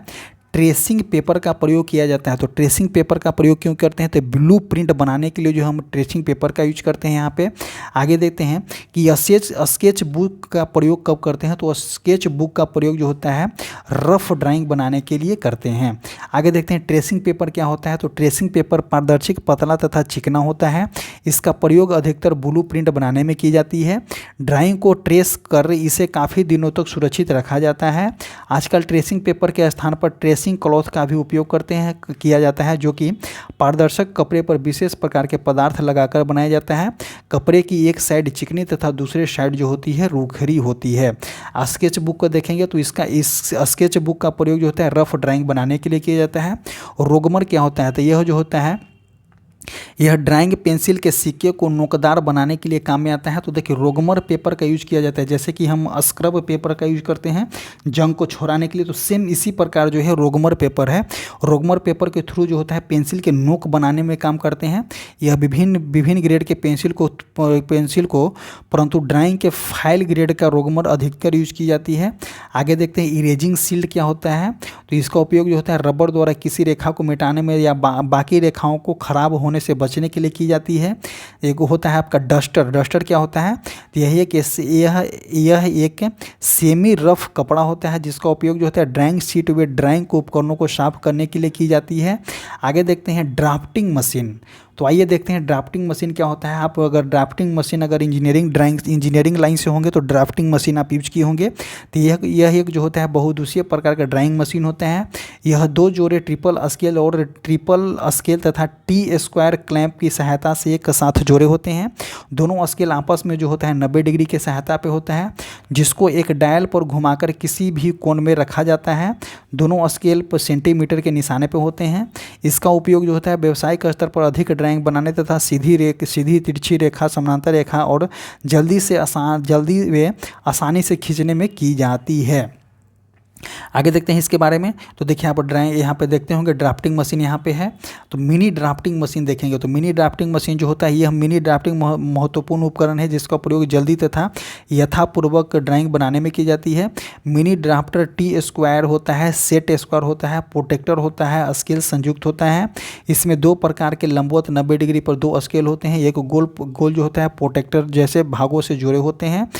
S1: ट्रेसिंग पेपर का प्रयोग किया जाता है। तो ट्रेसिंग पेपर का प्रयोग क्यों करते हैं, तो ब्लू प्रिंट बनाने के लिए जो हम ट्रेसिंग पेपर का यूज करते हैं यहाँ पे। आगे देखते हैं कि स्केच बुक का प्रयोग कब करते हैं, तो स्केच बुक का प्रयोग जो होता है रफ ड्राइंग बनाने के लिए करते हैं। आगे देखते हैं ट्रेसिंग पेपर क्या होता है, तो ट्रेसिंग पेपर पारदर्शी, पतला तथा चिकना होता है। इसका प्रयोग अधिकतर ब्लू प्रिंट बनाने में की जाती है। ड्राइंग को ट्रेस कर इसे काफ़ी दिनों तक सुरक्षित रखा जाता है। आजकल ट्रेसिंग पेपर के स्थान पर ट्रेसिंग क्लॉथ का भी उपयोग किया जाता है, जो कि पारदर्शक कपड़े पर विशेष प्रकार के पदार्थ लगाकर बनाया जाता है। कपड़े की एक साइड चिकनी तथा दूसरे साइड जो होती है रूखरी होती है। स्केच बुक को देखेंगे तो इस स्केच बुक का प्रयोग जो होता है रफ ड्राइंग बनाने के लिए किया जाता है। रोगमर क्या होता है, तो यह जो होता है यह ड्राइंग पेंसिल के सिक्के को नोकदार बनाने के लिए काम में आता है। तो देखिए रोगमर पेपर का यूज किया जाता है, जैसे कि हम स्क्रब पेपर का यूज करते हैं जंग को छोड़ाने के लिए, तो सेम इसी प्रकार जो है रोगमर पेपर है। रोगमर पेपर के थ्रू जो होता है पेंसिल के नोक बनाने में काम करते हैं। यह विभिन्न ग्रेड के पेंसिल को परंतु ड्राइंग के फाइल ग्रेड का रोगमर अधिकतर यूज की जाती है। आगे देखते हैं इरेजिंग शील्ड क्या होता है, तो इसका उपयोग जो होता है रबर द्वारा किसी रेखा को मिटाने में या बाकी रेखाओं को खराब होने से बचने के लिए की जाती है। एक होता है आपका डस्टर क्या होता है, तो यह एक सेमी रफ कपड़ा होता है जिसका उपयोग जो होता है ड्राइंग शीट व ड्राइंग को उपकरणों को साफ करने के लिए की जाती है। आगे देखते हैं ड्राफ्टिंग मशीन। तो आइए देखते हैं ड्राफ्टिंग मशीन क्या होता है। आप अगर ड्राफ्टिंग मशीन अगर इंजीनियरिंग लाइन से होंगे तो ड्राफ्टिंग मशीन आप यूज किए होंगे। तो यह एक जो होता है बहुउद्देशीय प्रकार का ड्राइंग मशीन होता है। यह दो जोड़े ट्रिपल स्केल और ट्रिपल स्केल तथा टी स्क्वायर क्लैंप की सहायता से एक साथ जोड़े होते हैं। दोनों स्केल आपस में जो होता है 90 डिग्री के सहायता पे होता है, जिसको एक डायल पर घुमाकर किसी भी कोण में रखा जाता है। दोनों स्केल पर सेंटीमीटर के निशाने पे होते हैं। इसका उपयोग जो होता है व्यावसायिक स्तर पर अधिक ड्राइंग बनाने तथा सीधी तिरछी रेखा, समानांतर रेखा और जल्दी व आसानी से खींचने में की जाती है। आगे देखते हैं इसके बारे में। तो देखिए यहाँ पर यहाँ पे देखते होंगे ड्राफ्टिंग मशीन यहाँ पे है। तो मिनी ड्राफ्टिंग मशीन देखेंगे तो मिनी ड्राफ्टिंग मशीन जो होता है यह मिनी ड्राफ्टिंग महत्वपूर्ण उपकरण है जिसका प्रयोग जल्दी तथा यथापूर्वक ड्राइंग बनाने में की जाती है। मिनी ड्राफ्टर टी स्क्वायर होता है, सेट स्क्वायर होता है, प्रोटेक्टर होता है, स्केल संयुक्त होता है। इसमें दो प्रकार के लंबवत 90 डिग्री पर दो स्केल होते हैं। एक गोल जो होता है प्रोटेक्टर जैसे भागों से जुड़े होते हैं।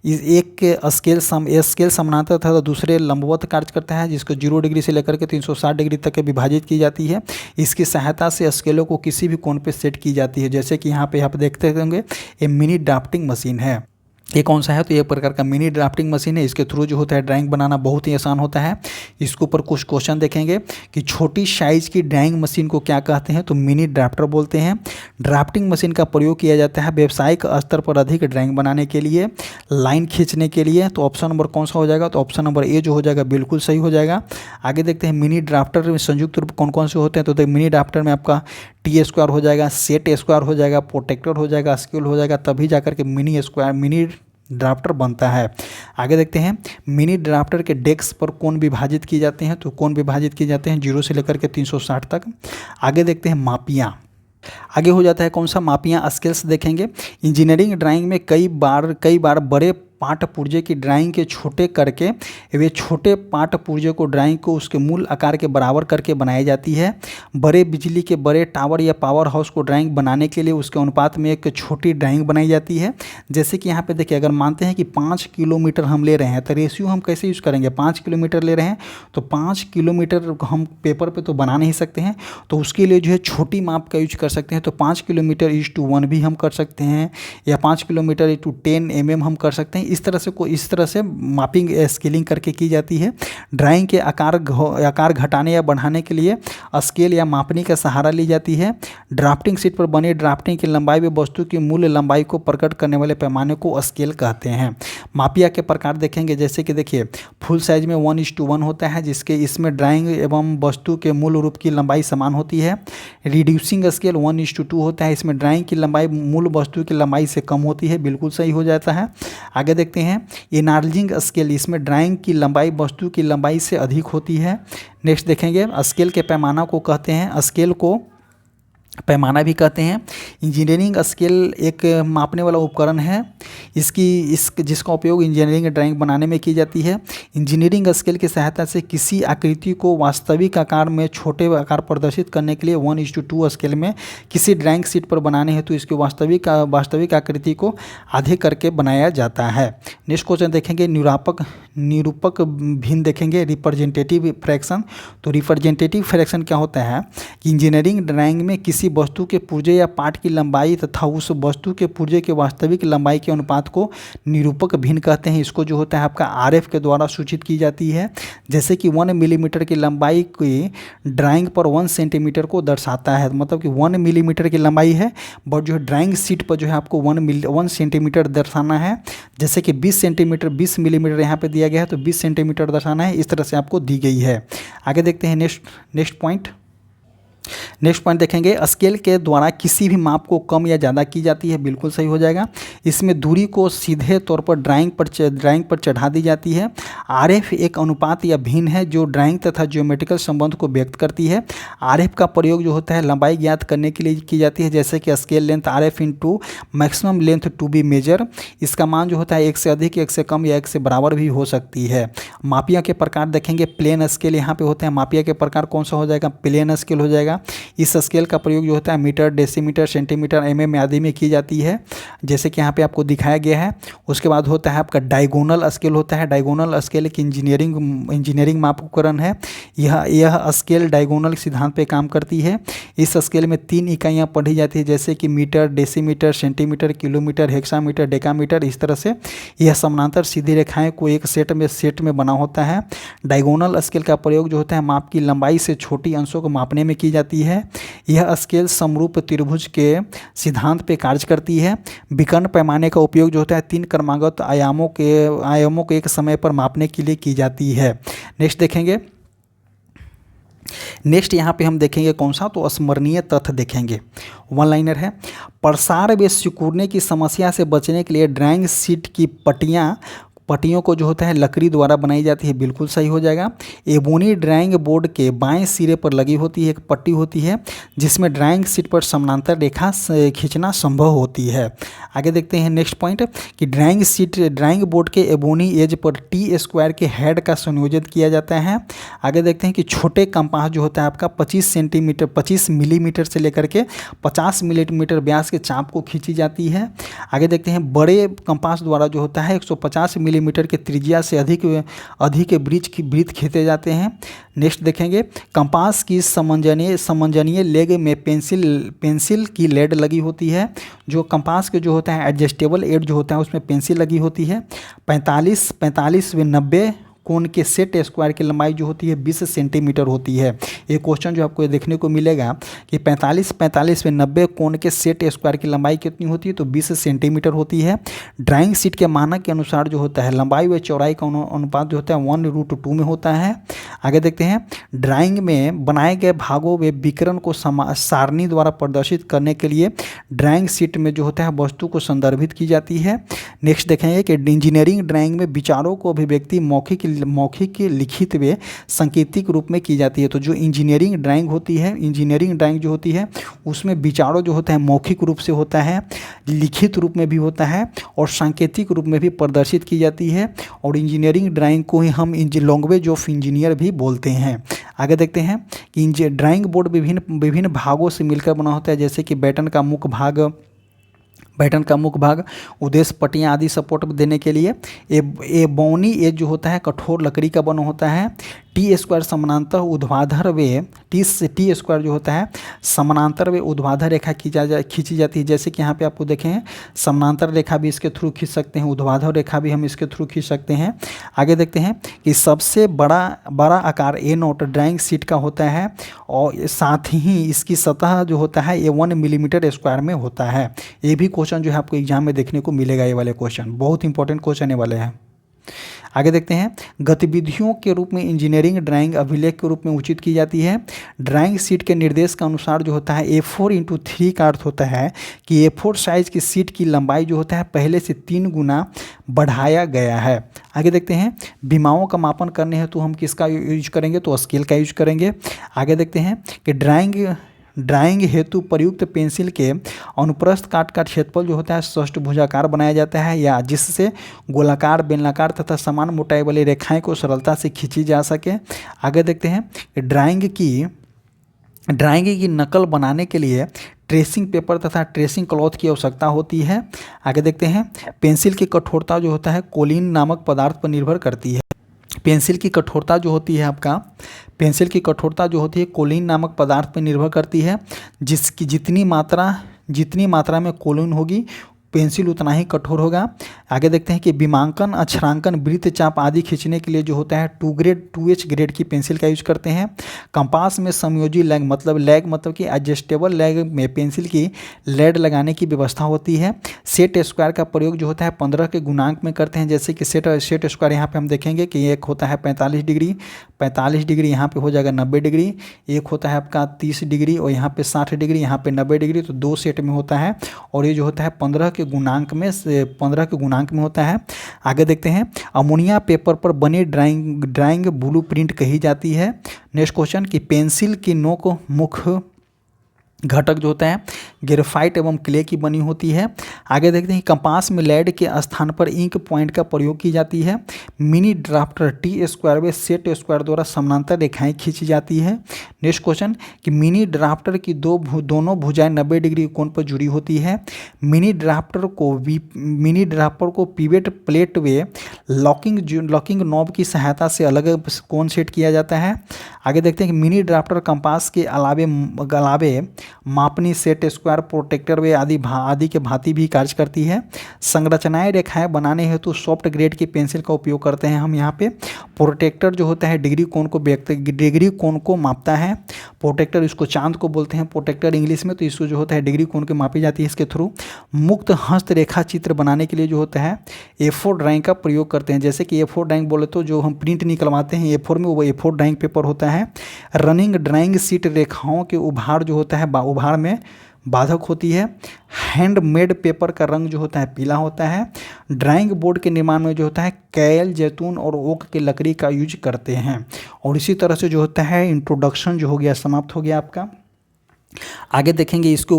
S1: एक स्केल समानांतर तथा दूसरे लंबवत कार्य करता है जिसको 0 डिग्री से लेकर के 360 डिग्री तक विभाजित की जाती है। इसकी सहायता से स्केलों को किसी भी कोण पे सेट की जाती है। जैसे कि यहाँ पे आप देखते होंगे ये मिनी ड्राफ्टिंग मशीन है। ये कौन सा है? तो ये प्रकार का मिनी ड्राफ्टिंग मशीन है। इसके थ्रू जो होता है ड्राइंग बनाना बहुत ही आसान होता है। इसके ऊपर कुछ क्वेश्चन देखेंगे कि छोटी साइज़ की ड्राइंग मशीन को क्या कहते हैं? तो मिनी ड्राफ्टर बोलते हैं। ड्राफ्टिंग मशीन का प्रयोग किया जाता है व्यावसायिक स्तर पर अधिक ड्राइंग बनाने के लिए, लाइन खींचने के लिए। तो ऑप्शन नंबर कौन सा हो जाएगा? तो ऑप्शन नंबर ए जो हो जाएगा बिल्कुल सही हो जाएगा। आगे देखते हैं मिनी ड्राफ्टर में संयुक्त रूप कौन कौन से होते हैं। तो मिनी ड्राफ्टर में आपका टी स्क्वायर हो जाएगा, सेट स्क्वायर हो जाएगा, प्रोटेक्टर हो जाएगा, स्केल हो जाएगा, तभी जाकर के मिनी ड्राफ्टर बनता है। आगे देखते हैं मिनी ड्राफ्टर के डेस्क पर कोण विभाजित किए जाते हैं। तो कोण विभाजित किए जाते हैं 0 से लेकर के 360 तक। आगे देखते हैं मापियाँ। आगे हो जाता है कौन सा? मापियाँ स्केल्स देखेंगे। इंजीनियरिंग ड्राइंग में कई बार बड़े पाठ पुर्जे की ड्राइंग के छोटे करके वे छोटे पाठ पुर्जे को ड्राइंग को उसके मूल आकार के बराबर करके बनाई जाती है। बड़े बिजली के बड़े टावर या पावर हाउस को ड्राइंग बनाने के लिए उसके अनुपात में एक छोटी ड्राइंग बनाई जाती है। जैसे कि यहाँ पे देखिए अगर मानते हैं कि 5 किलोमीटर हम ले रहे हैं तो रेशियो हम कैसे यूज़ करेंगे? 5 किलोमीटर ले रहे हैं तो 5 किलोमीटर हम पेपर पर तो बना नहीं सकते हैं, तो उसके लिए जो है छोटी माप का यूज कर सकते हैं। तो 5 किलोमीटर 1:1 भी हम कर सकते हैं, या 5 किलोमीटर 10 mm हम कर सकते हैं। इस तरह से मापिंग स्केलिंग करके की जाती है। ड्राइंग के आकार घटाने या बढ़ाने के लिए स्केल या मापनी का सहारा ली जाती है। ड्राफ्टिंग शीट पर बने ड्राफ्टिंग की लंबाई व वस्तु की मूल लंबाई को प्रकट करने वाले पैमाने को स्केल कहते हैं। मापिया के प्रकार देखेंगे जैसे कि देखिए फुल साइज में 1:1 होता है इसमें ड्राइंग एवं वस्तु के मूल रूप की लंबाई समान होती है। रिड्यूसिंग स्केल 1:2 होता है, इसमें ड्राइंग की लंबाई मूल वस्तु की लंबाई से कम होती है, बिल्कुल सही हो जाता है। आगे देखते हैं एनार्जिंग स्केल, इसमें ड्राइंग की लंबाई वस्तु की लंबाई से अधिक होती है। नेक्स्ट देखेंगे स्केल के पैमाना को कहते हैं, स्केल को पैमाना भी कहते हैं। इंजीनियरिंग स्केल एक मापने वाला उपकरण है जिसका उपयोग इंजीनियरिंग ड्राइंग बनाने में की जाती है। इंजीनियरिंग स्केल की सहायता से किसी आकृति को वास्तविक आकार में छोटे आकार प्रदर्शित करने के लिए 1:2 स्केल में किसी ड्राइंग शीट पर बनाने हेतु इसकी वास्तविक आकृति को आधे करके बनाया जाता है। नेक्स्ट क्वेश्चन देखेंगे निरूपक भिन्न देखेंगे, रिप्रेजेंटेटिव फ्रैक्शन। तो रिप्रेजेंटेटिव फ्रैक्शन क्या होता है कि इंजीनियरिंग ड्राइंग में किसी वस्तु के पुर्जे या पार्ट की लंबाई तथा उस वस्तु के पुर्जे के वास्तविक लंबाई के अनुपात को निरूपक भिन्न कहते हैं। इसको जो होता है आपका RF के द्वारा सूचित की जाती है। जैसे कि 1 मिलीमीटर की लंबाई की ड्राइंग पर 1 सेंटीमीटर को दर्शाता है, मतलब कि 1 मिलीमीटर की लंबाई है, बट जो है ड्राइंग शीट पर जो है आपको 1 सेंटीमीटर दर्शाना है। जैसे कि 20 मिलीमीटर यहाँ पे दिया गया है तो 20 सेंटीमीटर दर्शाना है, इस तरह से आपको दी गई है। आगे देखते हैं नेक्स्ट पॉइंट देखेंगे स्केल के द्वारा किसी भी माप को कम या ज़्यादा की जाती है, बिल्कुल सही हो जाएगा। इसमें दूरी को सीधे तौर पर ड्राइंग पर चढ़ा दी जाती है। RF एक अनुपात या भिन्न है जो ड्राइंग तथा ज्योमेट्रिकल संबंध को व्यक्त करती है। RF का प्रयोग जो होता है लंबाई ज्ञात करने के लिए की जाती है, जैसे कि scale length RF into maximum length to be measure. इसका मान जो होता है 1 से अधिक, 1 से कम या 1 से बराबर भी हो सकती है। मापिया के प्रकार देखेंगे, प्लेन स्केल यहाँ पे होते हैं। मापिया के प्रकार कौन सा हो जाएगा? प्लेन स्केल हो जाएगा। इस स्केल का प्रयोग जो होता है मीटर, डेसीमीटर, सेंटीमीटर, mm आदि में की जाती है, जैसे कि यहाँ पे आपको दिखाया गया है। उसके बाद होता है आपका डायगोनल स्केल होता है। डायगोनल स्केल एक इंजीनियरिंग माप उपकरण है। यह स्केल डायगोनल सिद्धांत पे काम करती है। इस स्केल में 3 इकाइयाँ पढ़ी जाती है, जैसे कि metre, decimetre, centimetre, kilometre, hexametre, decametre. इस तरह से यह समानांतर सीधी रेखाएं को एक सेट में बना होता है। डायगोनल स्केल का प्रयोग जो होता है माप की लंबाई से छोटी अंशों को मापने में की जाती है। यह स्केल समरूप त्रिभुज के सिद्धांत पे कार्य करती है। विकर्ण पैमाने का उपयोग जो होता है 3 क्रमागत आयामों को एक समय पर मापने के लिए की जाती है। नेक्स्ट देखेंगे, नेक्स्ट यहाँ पे हम देखेंगे कौन सा, तो स्मरणीय तथ्य देखेंगे। वन लाइनर है, प्रसार व सिकुड़ने की समस्या से बचने के लिए ड्राइंग शीट की पट्टियों को जो होता है लकड़ी द्वारा बनाई जाती है। बिल्कुल सही हो जाएगा। एबोनी ड्राइंग बोर्ड के बाएं सिरे पर लगी होती है एक पट्टी होती है, जिसमें ड्राइंग शीट पर समानांतर रेखा खींचना संभव होती है। आगे देखते हैं नेक्स्ट पॉइंट कि ड्राइंग बोर्ड के एबोनी एज पर टी स्क्वायर के हेड का संयोजित किया जाता है। आगे देखते हैं कि छोटे कंपास जो होता है आपका 25 मिलीमीटर से लेकर के 50 मिलीमीटर व्यास के चाप को खींची जाती है। आगे देखते हैं बड़े कंपास द्वारा जो होता है 150 मिलीमीटर के त्रिज्या से अधिक वृत्त खींचे जाते हैं। नेक्स्ट देखेंगे, कंपास की समंजनीय लेग में पेंसिल की लेड लगी होती है। जो कंपास के जो होता है एडजस्टेबल एड जो होता है उसमें पेंसिल लगी होती है। 45 व 90 कोण के सेट स्क्वायर की लंबाई जो होती है 20 सेंटीमीटर होती है। ये क्वेश्चन जो आपको देखने को मिलेगा कि 45 व 90 कोण के सेट स्क्वायर की लंबाई कितनी होती है, तो 20 सेंटीमीटर होती है। ड्राइंग शीट के मानक के अनुसार जो होता है लंबाई व चौड़ाई का अनुपात जो होता है 1/2 में होता है। आगे देखते हैं, ड्राइंग में बनाए गए भागों व विकिरण को सारणी द्वारा प्रदर्शित करने के लिए ड्राइंग शीट में जो होता है वस्तु को संदर्भित की जाती है। नेक्स्ट देखेंगे कि इंजीनियरिंग ड्राइंग में विचारों को अभिव्यक्ति मौखिक, लिखित व सांकेतिक रूप में की जाती है। तो जो इंजीनियरिंग ड्राइंग जो होती है उसमें विचारों जो होता है मौखिक रूप से होता है, लिखित रूप में भी होता है और सांकेतिक रूप में भी प्रदर्शित की जाती है। और इंजीनियरिंग ड्राइंग को ही हम लैंग्वेज ऑफ इंजीनियर भी बोलते हैं। आगे देखते हैं कि ड्राइंग बोर्ड विभिन्न भागों से मिलकर बना होता है, जैसे कि बैटन का मुख्य भाग उद्देश्य पट्टियाँ आदि सपोर्ट देने के लिए। एबोनी एज जो होता है कठोर लकड़ी का बना होता है। टी स्क्वायर समानांतर ऊर्ध्वाधर व टी स्क्वायर जो होता है समानांतर व ऊर्ध्वाधर रेखा खींची जाती है, जैसे कि यहाँ पे आपको देखें समानांतर रेखा भी इसके थ्रू खींच सकते हैं, ऊर्ध्वाधर रेखा भी हम इसके थ्रू खींच सकते हैं। आगे देखते हैं कि सबसे बड़ा आकार A0 ड्राइंग शीट का होता है और साथ ही इसकी सतह जो होता है ये 1 मिलीमीटर स्क्वायर में होता है। ये भी क्वेश्चन जो है आपको एग्जाम में देखने को मिलेगा। ये वाले क्वेश्चन बहुत इंपॉर्टेंट क्वेश्चन वाले हैं। आगे देखते हैं, गतिविधियों के रूप में इंजीनियरिंग ड्राइंग अभिलेख के रूप में उचित की जाती है। ड्राइंग शीट के निर्देश के अनुसार जो होता है A4:3 का अर्थ होता है कि A4 साइज की शीट की लंबाई जो होता है पहले से 3 गुना बढ़ाया गया है। आगे देखते हैं, विमाओं का मापन करने हेतु हम किसका यूज करेंगे, तो स्केल का यूज करेंगे। आगे देखते हैं कि ड्राइंग हेतु प्रयुक्त पेंसिल के अनुप्रस्थ काट का क्षेत्रफल जो होता है षष्ठभुजाकार बनाया जाता है, या जिससे गोलाकार, बेलनाकार तथा समान मोटाई वाली रेखाएं को सरलता से खींची जा सके। आगे देखते हैं कि ड्राइंग की नकल बनाने के लिए ट्रेसिंग पेपर तथा ट्रेसिंग क्लॉथ की आवश्यकता होती है। आगे देखते हैं, पेंसिल की कठोरता जो होता है कोलिन नामक पदार्थ पर निर्भर करती है। पेंसिल की कठोरता जो होती है कोलिन नामक पदार्थ पर निर्भर करती है। जिसकी जितनी मात्रा में कोलिन होगी पेंसिल उतना ही कठोर होगा। आगे देखते हैं कि विमांकन, अक्षरांकन, वृत्तचाप आदि खींचने के लिए जो होता है 2H ग्रेड की पेंसिल का यूज करते हैं। कंपास में समयोजी लैग मतलब कि एडजस्टेबल लैग में पेंसिल की लेड लगाने की व्यवस्था होती है। सेट स्क्वायर का प्रयोग जो होता है 15 के गुणांक में करते हैं, जैसे कि सेट स्क्वायर यहाँ पे हम देखेंगे कि एक होता है 45 डिग्री, यहाँ पे हो जाएगा 90 डिग्री, एक होता है आपका 30 डिग्री और यहाँ पे 60 डिग्री, यहाँ पे 90 डिग्री, तो 2 सेट में होता है और ये जो होता है 15 के गुणांक में होता है। आगे देखते हैं, अमोनिया पेपर पर बनी ड्राइंग ब्लूप्रिंट कही जाती है। नेक्स्ट क्वेश्चन कि पेंसिल की नोक मुख्य घटक जो होता है ग्रेफाइट एवं क्ले की बनी होती है। आगे देखते हैं कंपास में लेड के स्थान पर इंक पॉइंट का प्रयोग की जाती है। मिनी ड्राफ्टर टी स्क्वायर व सेट स्क्वायर द्वारा समानांतर रेखाएं खींची जाती है। नेक्स्ट क्वेश्चन कि मिनी ड्राफ्टर की दोनों भुजाएं 90 डिग्री कोण पर जुड़ी होती है। मिनी ड्राफ्टर को पिवेट प्लेट व लॉकिंग नॉब की सहायता से अलग कोण सेट किया जाता है। आगे देखते हैं कि मिनी ड्राफ्टर कंपास के अलावे मापनी सेट स्क्वायर प्रोटेक्टर व आदि के भांति भी कार्य करती है। संरचनाएं रेखाएं बनाने हेतु सॉफ्ट ग्रेड की पेंसिल का उपयोग करते हैं हम यहाँ पे। प्रोटेक्टर जो होता है डिग्री कोण को मापता है। प्रोटेक्टर इसको चांद को बोलते हैं प्रोटेक्टर इंग्लिश में, तो इसको जो होता है डिग्री कोण के मापी जाती है इसके थ्रू। मुक्त हस्त रेखा चित्र बनाने के लिए जो होता है A4 ड्राइंग का प्रयोग करते हैं। जैसे कि A4 ड्राइंग बोले तो जो हम प्रिंट निकलवाते हैं A4 में, वो A4 ड्राइंग पेपर होता है। रनिंग ड्राइंग शीट रेखाओं के उभार जो होता है उभार में बाधक होती है। हैंडमेड पेपर का रंग जो होता है पीला होता है। ड्राइंग बोर्ड के निर्माण में जो होता है कैल, जैतून और ओक की लकड़ी का यूज करते हैं। और इसी तरह से जो होता है इंट्रोडक्शन जो हो गया समाप्त हो गया आपका। आगे देखेंगे इसके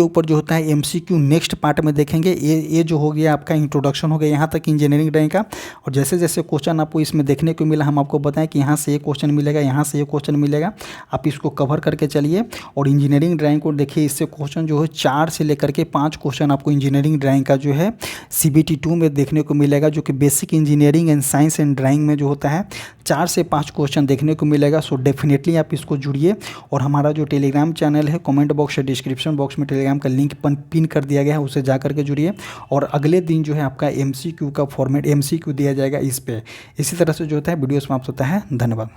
S1: ऊपर जो होता है MCQ नेक्स्ट पार्ट में देखेंगे। ये जो हो गया आपका इंट्रोडक्शन हो गया यहाँ तक इंजीनियरिंग ड्राइंग का। और जैसे जैसे क्वेश्चन आपको इसमें देखने को मिला हम आपको बताएं कि यहाँ से ये क्वेश्चन मिलेगा, यहाँ से ये क्वेश्चन मिलेगा, आप इसको कवर करके चलिए। और इंजीनियरिंग ड्राइंग को देखिए, इससे क्वेश्चन जो है 4 से लेकर के 5 क्वेश्चन आपको इंजीनियरिंग ड्राइंग का जो है CBT 2 में देखने को मिलेगा, जो कि basic engineering and science and drawing में जो होता है 4 से 5 क्वेश्चन देखने को मिलेगा। सो डेफिनेटली आप इसको जुड़िए। और हमारा जो टेलीग्राम चैनल है, कमेंट बॉक्स या डिस्क्रिप्शन बॉक्स में टेलीग्राम का लिंक पिन कर दिया गया है, उसे जा करके जुड़िए। और अगले दिन जो है आपका MCQ का फॉर्मेट MCQ दिया जाएगा इस पे। इसी तरह से जो होता है वीडियो समाप्त होता है। धन्यवाद।